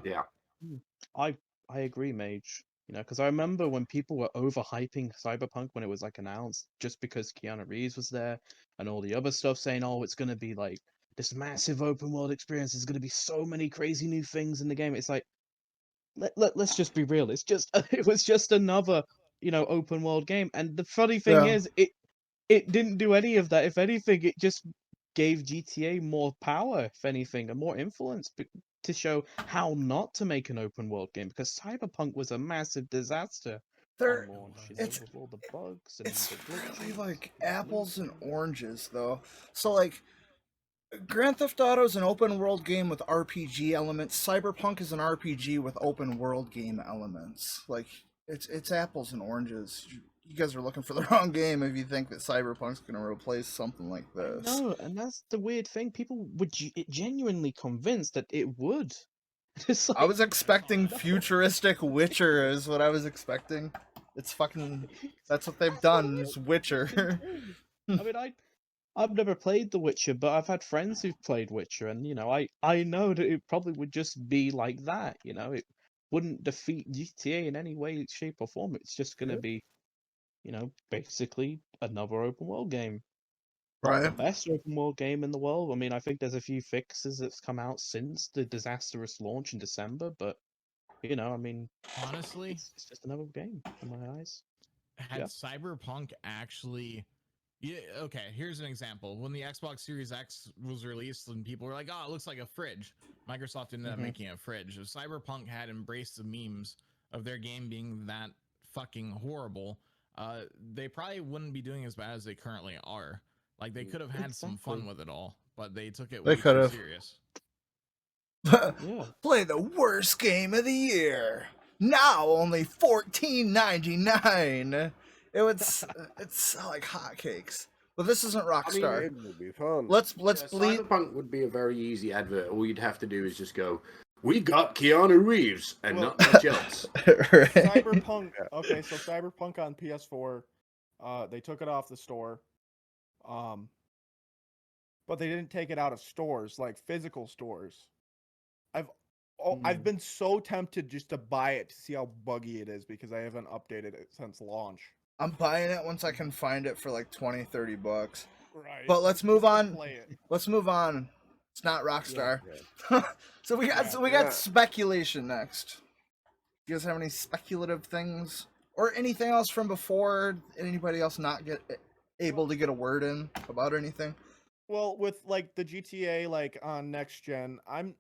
I agree, Mage. Because I remember when people were overhyping Cyberpunk when it was like announced, just because Keanu Reeves was there, and all the other stuff saying, "Oh, it's gonna be like this massive open world experience. There's gonna be so many crazy new things in the game." It's like, let's just be real. It's just it was just another open world game. And the funny thing is, it didn't do any of that. If anything, it just gave GTA more power, if anything, and more influence to show how not to make an open world game, because Cyberpunk was a massive disaster on launch, with all the bugs and it's the glitches. really like apples and oranges, though. So like, Grand Theft Auto is an open world game with RPG elements. Cyberpunk is an RPG with open world game elements. Like, it's apples and oranges. You guys are looking for the wrong game if you think that Cyberpunk's going to replace something like this. No, and that's the weird thing. People were genuinely convinced that it would. Like, I was expecting futuristic Witcher is what I was expecting. It's fucking... That's what they've done, is Witcher. I mean, I've never played The Witcher, but I've had friends who've played Witcher, and I know that it probably would just be like that. It wouldn't defeat GTA in any way, shape, or form. It's just going to be, basically another open world game. Not the best open world game in the world. I mean, I think there's a few fixes that's come out since the disastrous launch in December, but I mean, honestly, it's just another game in my eyes. Had Cyberpunk actually... Yeah, okay, here's an example. When the Xbox Series X was released and people were like, oh, it looks like a fridge. Microsoft ended up making a fridge. If Cyberpunk had embraced the memes of their game being that fucking horrible, they probably wouldn't be doing as bad as they currently are. Like, they could have had some fun with it all, but they took it way too serious. Play the worst game of the year. Now only $14.99. It's like hotcakes. But this isn't Rockstar. I mean, it would be fun. Let's bleed. Cyberpunk would be a very easy advert. All you'd have to do is just go, "We got Keanu Reeves," and not much else. Cyberpunk. Okay, so Cyberpunk on PS4, they took it off the store, but they didn't take it out of stores, like physical stores. I've been so tempted just to buy it to see how buggy it is, because I haven't updated it since launch. I'm buying it once I can find it for like $20-$30. Right. But let's move on. Play it. Let's move on. It's not Rockstar. So we got speculation next. Do you guys have any speculative things or anything else from before? Anybody else not able to get a word in about anything? Well, with like the GTA like on next gen, I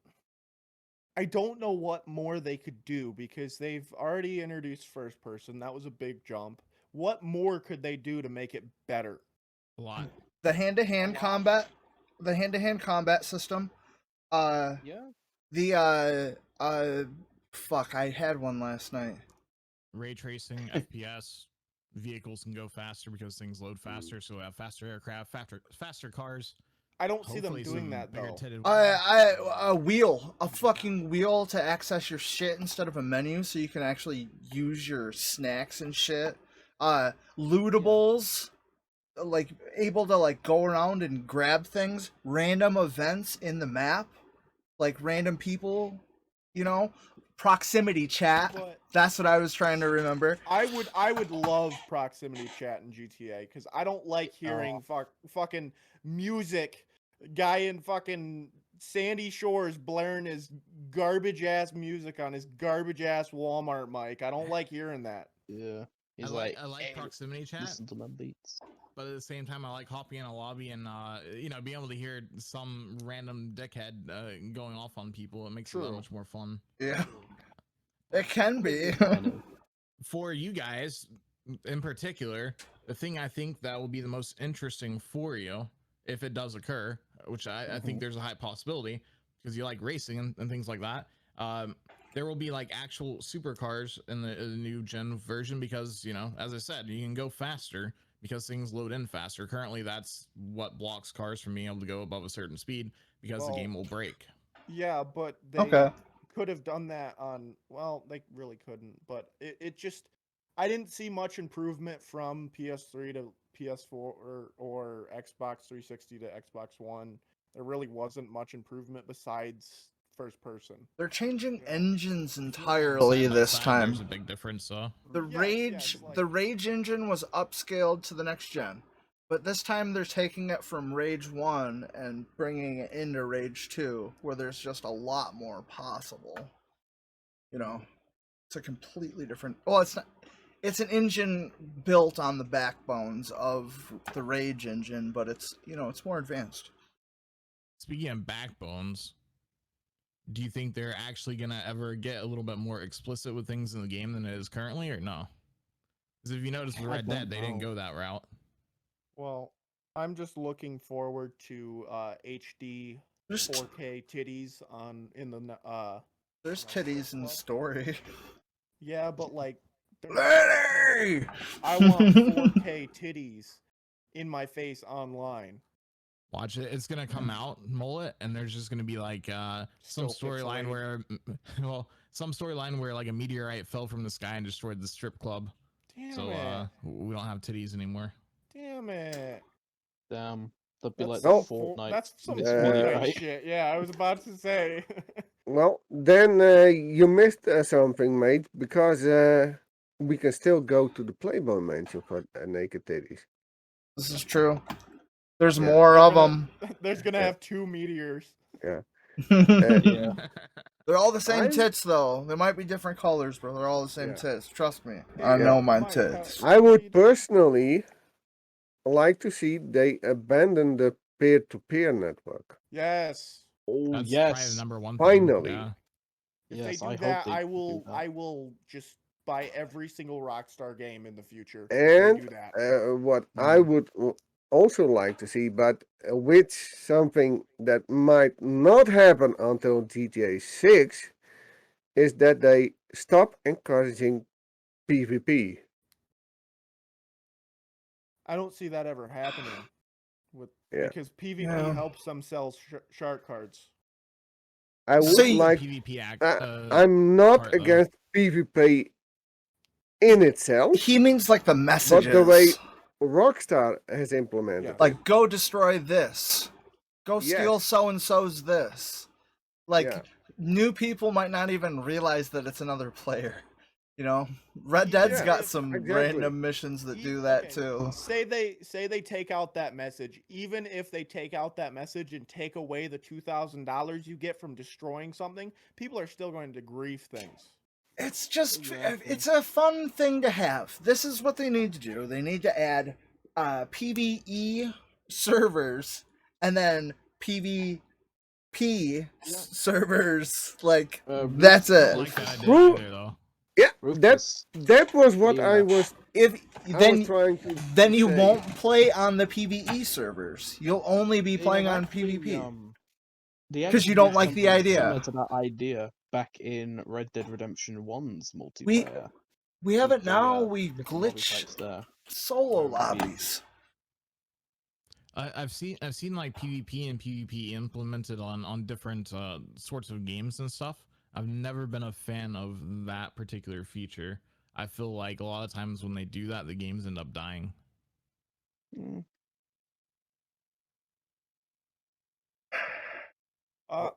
I don't know what more they could do because they've already introduced first person. That was a big jump. What more could they do to make it better? A lot. The hand-to-hand combat, system. Yeah. Fuck, I had one last night. Ray tracing, FPS, vehicles can go faster because things load faster, so we have faster aircraft, faster cars. I don't see them Hopefully doing some that though. bigger-titted A fucking wheel to access your shit instead of a menu, so you can actually use your snacks and shit. Lootables, like able to like go around and grab things, random events in the map, like random people, you know, proximity chat. But That's what I was trying to remember. I would love proximity chat in GTA because I don't like hearing fucking music. Guy in fucking Sandy Shores blaring his garbage ass music on his garbage ass Walmart mic. I don't like hearing that. Yeah. I He's like "Hey, proximity chat, listen to my beats." but at the same time, I like hopping in a lobby and being able to hear some random dickhead going off on people. It makes it that True. much more fun. Yeah, it can be. I know. For you guys, in particular, the thing I think that will be the most interesting for you, if it does occur, which I think there's a high possibility because you like racing and things like that. There will be like actual supercars in the new gen version because, you know, as I said, you can go faster because things load in faster. Currently, that's what blocks cars from being able to go above a certain speed because the Well, game will break. Yeah, but they Okay. could have done that on. Well, they really couldn't. But it just. I didn't see much improvement from PS3 to PS4 or Xbox 360 to Xbox One. There really wasn't much improvement besides first person. They're changing Yeah. engines Side entirely by this side, time. There's a big difference, though. The Yeah, Rage, it's like- the Rage engine was upscaled to the next gen, but this time they're taking it from Rage 1 and bringing it into Rage 2, where there's just a lot more possible. You know, it's a completely different. Well, it's not. It's an engine built on the backbones of the Rage engine, but it's it's more advanced. Speaking of backbones, do you think they're actually gonna ever get a little bit more explicit with things in the game than it is currently, or no? Because if you notice with I Red don't Dead, they didn't know. go that route. Well, I'm just looking forward to HD There's 4K titties in the there's titties in the story. Yeah, but like Lady! I want 4K titties in my face online. Watch it. It's gonna come out, Mullet, and there's just gonna be like some Still storyline pixelated. where, some storyline where like a meteorite fell from the sky and destroyed the strip club. Damn So it. we don't have titties anymore. Damn it. Damn. That'd be like That's the some Fortnite. That's some Miss Fortnite Meteorite. shit. Yeah, I was about to say. Well, then you missed something, mate, because we can still go to the Playboy Mansion for naked titties. This is true. There's Yeah. more of them. There's gonna Yeah. have 2 meteors. Yeah. Yeah. They're all the same I- tits, though. They might be different colors, but they're all the same Yeah. tits. Trust me. Hey, I Yeah. know my Mike, tits. I would personally like to see they abandon the peer-to-peer network. Yes. Oh That's probably the yes. number one Finally. thing. Yeah. If Yes, they do I hope that, they I do will that. I will just buy every single Rockstar game in the future. if And they do that. what I would also like to see, but which something that might not happen until GTA 6, is that they stop encouraging PvP. I don't see that ever happening with Yeah. because PvP Yeah. helps them sell shark cards. I would See- like. PvP act. I'm not part, though. against PvP in itself, He means like the but messages. the way Rockstar has implemented Yeah. it. Like, go destroy this. Go steal Yes. so and so's this. Like, Yeah. new people might not even realize that it's another player. You know, Red Dead's Yeah, got some exactly. random missions that do that Okay, too. Say they take out that message. Even if they take out that message and take away the $2,000 you get from destroying something, people are still going to grief things. It's just, Exactly. it's a fun thing to have. This is what they need to do. They need to add PvE servers and then PvP servers. Like Rufus that's the I it. don't like that idea Ru- either, though. Yeah, Rufus. that was what Yeah. I was If I was then trying to then you say. won't play on the PvE servers. You'll only be playing on PvP. They 'Cause you don't like actually the did idea. something similar to that idea back in Red Dead Redemption 1's We multiplayer. we have it the, now. uh, We different lobby glitch types there. solo Where it would be- lobbies. I've seen like PvP and PvP implemented on different sorts of games and stuff. I've never been a fan of that particular feature. I feel like a lot of times when they do that, the games end up dying. Mm.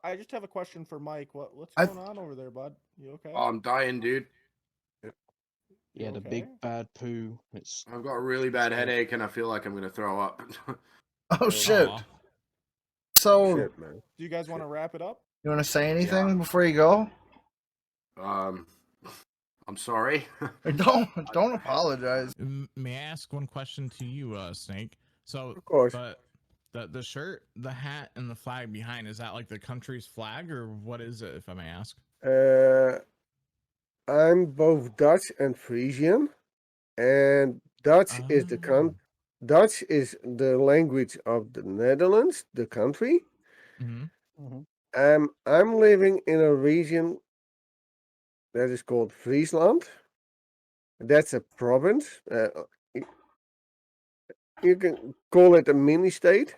I just have a question for Mike. What's I- going on over there, bud? You okay? Oh, I'm dying, dude. Yeah, the big bad poo. It's I've got a really bad headache, and I feel like I'm gonna throw up. Oh shit. Aw. So Shit, man. Do you guys want to wrap it up? you want to say anything before you go? I'm sorry. Don't apologize. May I ask one question to you, Snake? So, Of course. the shirt, the hat, and the flag behind, is that like the country's flag, or what is it, if I may ask? I'm both Dutch and Frisian, and Dutch is Ah. Dutch is the language of the Netherlands, the country. Mm-hmm. I'm living in a region that is called Friesland. That's a province. You can call it a mini state,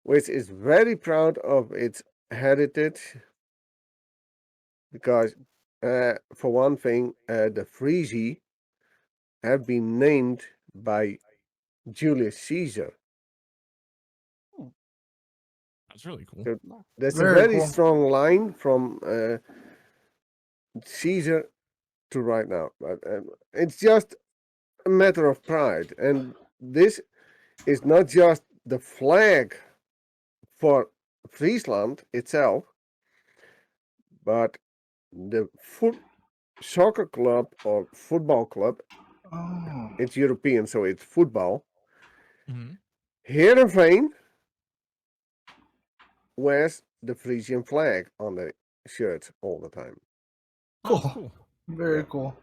which is very proud of its heritage. Because, for one thing, the Frisi have been named by Julius Caesar. That's really cool. So that's a Very very cool. strong line from Caesar to right now. But it's just a matter of pride. And this is not just the flag for Friesland itself, but the soccer club or football club. Oh. It's European, so it's football. Mm-hmm. Heerenveen wears the Frisian flag on the shirt all the time. Cool. Very Yeah. cool.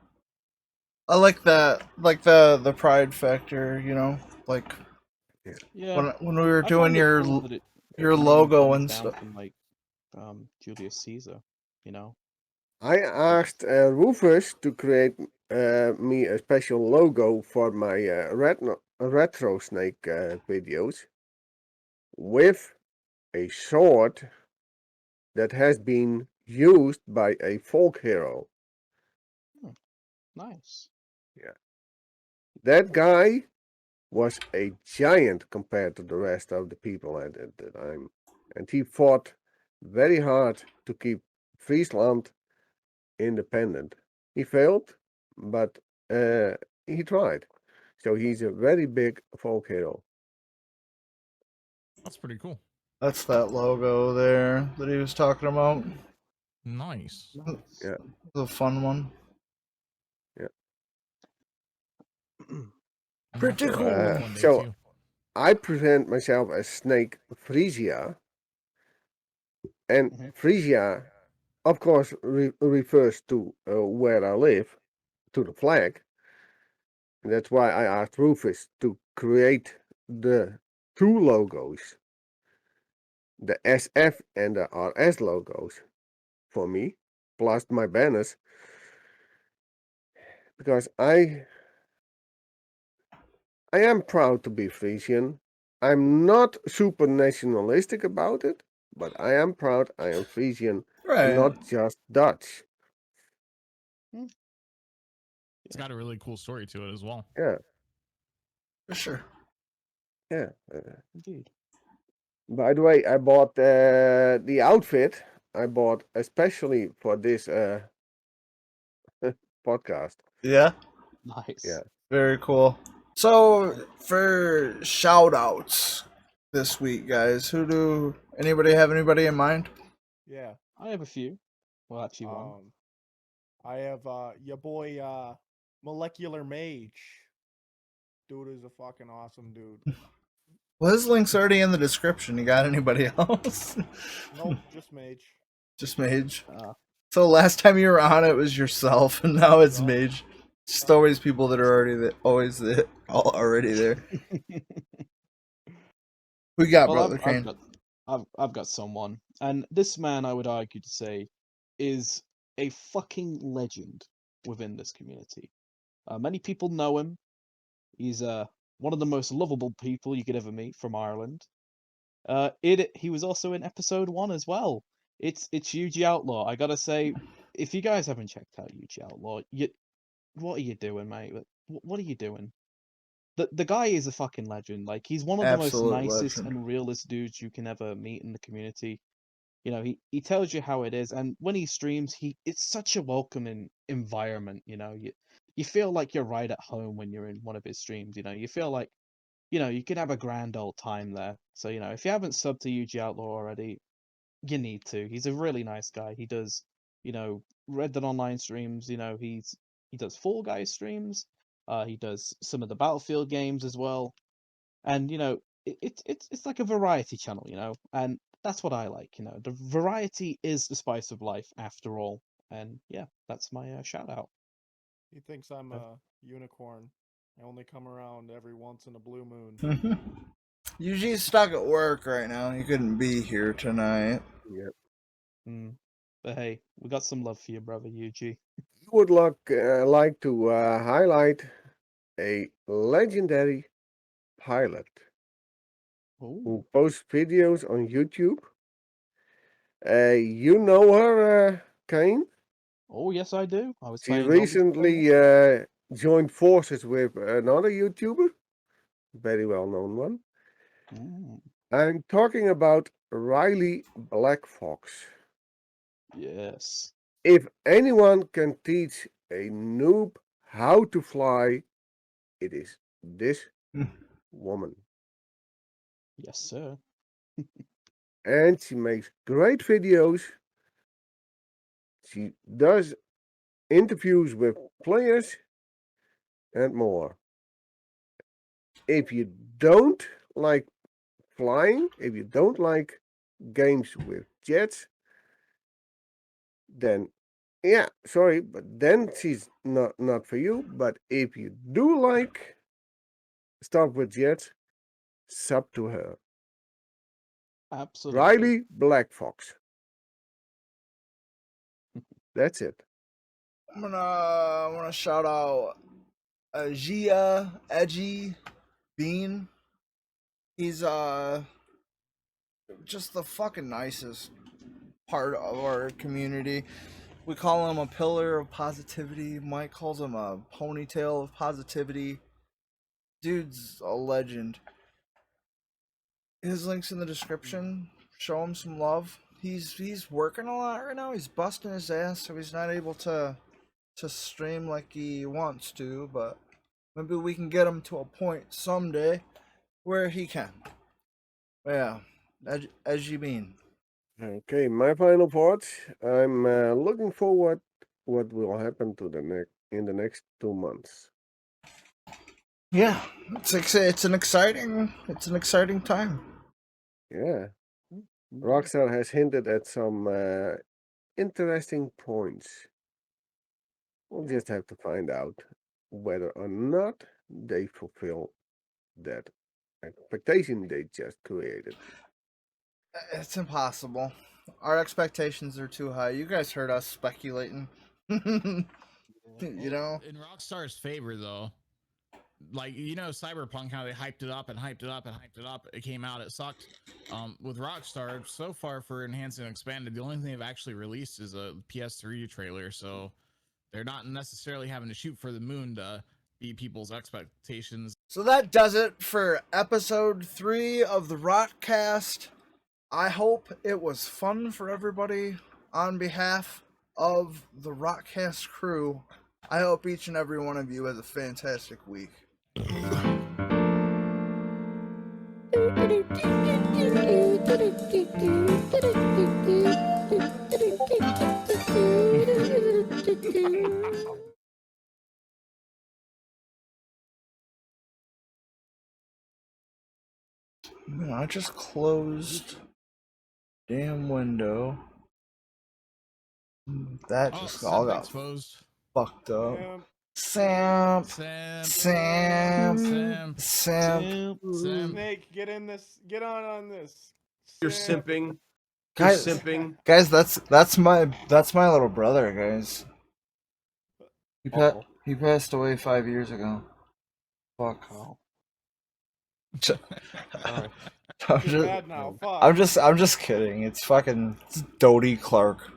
I like that, like the pride factor. You know, like yeah. when we were I doing find it your cool that it your mainly logo comes and down stuff. from like Julius Caesar, you know. I asked Rufus to create me a special logo for my retro snake videos with a sword that has been used by a folk hero. Nice. That guy was a giant compared to the rest of the people at the time, and he fought very hard to keep Friesland independent. He failed, but he tried. So he's a very big folk hero. That's pretty cool. That's that logo there that he was talking about. Nice. Yeah. It's a fun one. I'm Pretty gonna have to cool. make this one day So too. I present myself as Snake Frisia, and Frisia, of course, refers to where I live, to the flag. And that's why I asked Rufus to create the two logos, the SF and the RS logos, for me, plus my banners, because I am proud to be Frisian. I'm not super nationalistic about it, but I am proud I am Frisian Right. and not just Dutch. It's got a really cool story to it as well. Yeah, For sure. yeah. Indeed. By the way, I bought the outfit. I bought especially for this podcast. Yeah. Nice. Yeah. Very cool. So for shout outs this week, guys, anybody have anybody in mind? Yeah. I have a few. Well, actually, one. I have your boy Molecular Mage. Dude is a fucking awesome dude. Well, his link's already in the description. You got anybody else? Nope, just Mage. Just Mage. Uh, So last time you were on, it was yourself, and now it's Yup. Mage. Just always people that are already there, always there, all already there. We got well, Brother Kane. I've got someone, and this man, I would argue to say, is a fucking legend within this community. Many people know him. He's one of the most lovable people you could ever meet from Ireland. He was also in episode 1 as well. It's Yuji Outlaw. I gotta say, if you guys haven't checked out Yuji Outlaw, what are you doing, mate? What are you doing? The guy is a fucking legend. Like, he's one of the most Absolute nicest legend. and realest dudes you can ever meet in the community. You know, he tells you how it is, and when he streams, it's such a welcoming environment. You know, you feel like you're right at home when you're in one of his streams. You know, you feel like, you know, you can have a grand old time there. So, you know, if you haven't subbed to Yuji Outlaw already, you need to. He's a really nice guy. He does, you know, Red Dead Online streams. You know, he does Fall Guys streams. He does some of the Battlefield games as well. And you know, it's like a variety channel, you know, and that's what I like. You know, the variety is the spice of life, after all. And yeah, that's my shout out. He thinks I'm a unicorn. I only come around every once in a blue moon. Yuji's stuck at work right now. He couldn't be here tonight. Yep. But hey, we got some love for you, brother Yuji. You would like to highlight a legendary pilot Oh, who posts videos on YouTube. You know her, Kane? oh yes, I do. I was She playing Dodie recently joined forces with another YouTuber, very well-known one. Mm, I'm talking about Riley BlackFox. yes, If anyone can teach a noob how to fly, it is this woman. yes, sir. And she makes great videos. She does interviews with players and more. If you don't like flying, if you don't like games with jets, then yeah, sorry, but then she's not for you. But if you do like stuff with jets, sub to her. Absolutely. Riley BlackFox. That's it. I'm gonna shout out AJEA Bean. He's just the fucking nicest part of our community. We call him a pillar of positivity. Mike calls him a ponytail of positivity. Dude's a legend. His link's in the description. Show him some love. He's working a lot right now. He's busting his ass, so he's not able to stream like he wants to, but maybe we can get him to a point someday where he can. Yeah, as you mean. Okay, my final thoughts. I'm looking forward what will happen to in the next 2 months. Yeah, it's an exciting time. Yeah, Rockstar has hinted at some interesting points. We'll just have to find out whether or not they fulfill that expectation they just created. It's impossible. Our expectations are too high. You guys heard us speculating. You know? In Rockstar's favor, though, like, you know, Cyberpunk, how they hyped it up and hyped it up and hyped it up. It came out, it sucked. With Rockstar, so far for Enhanced and Expanded, the only thing they've actually released is a PS3 trailer, so they're not necessarily having to shoot for the moon to beat people's expectations. So that does it for episode 3 of the Rockast. I hope it was fun for everybody. On behalf of the Rockast crew, I hope each and every one of you has a fantastic week. Man, I just closed damn window. That Oh, just all Simp got exposed. fucked up. Damn. Simp, Simp. simp, simp. Snake, get in this. Get on this. You're Simp. simping. You're Guys, simping. guys, that's my little brother, guys. Uh-oh. He passed away 5 years ago. Fuck. Oh. J- Sorry. I'm Feel just, bad now. Fuck. I'm just kidding. It's fucking Dodie Clark.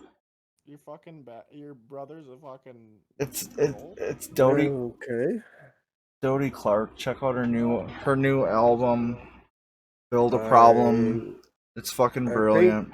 You're fucking bad. Your brother's a fucking. It's troll? Dodie Okay. Clark. Check out her new album, Build a Problem. It's fucking I brilliant.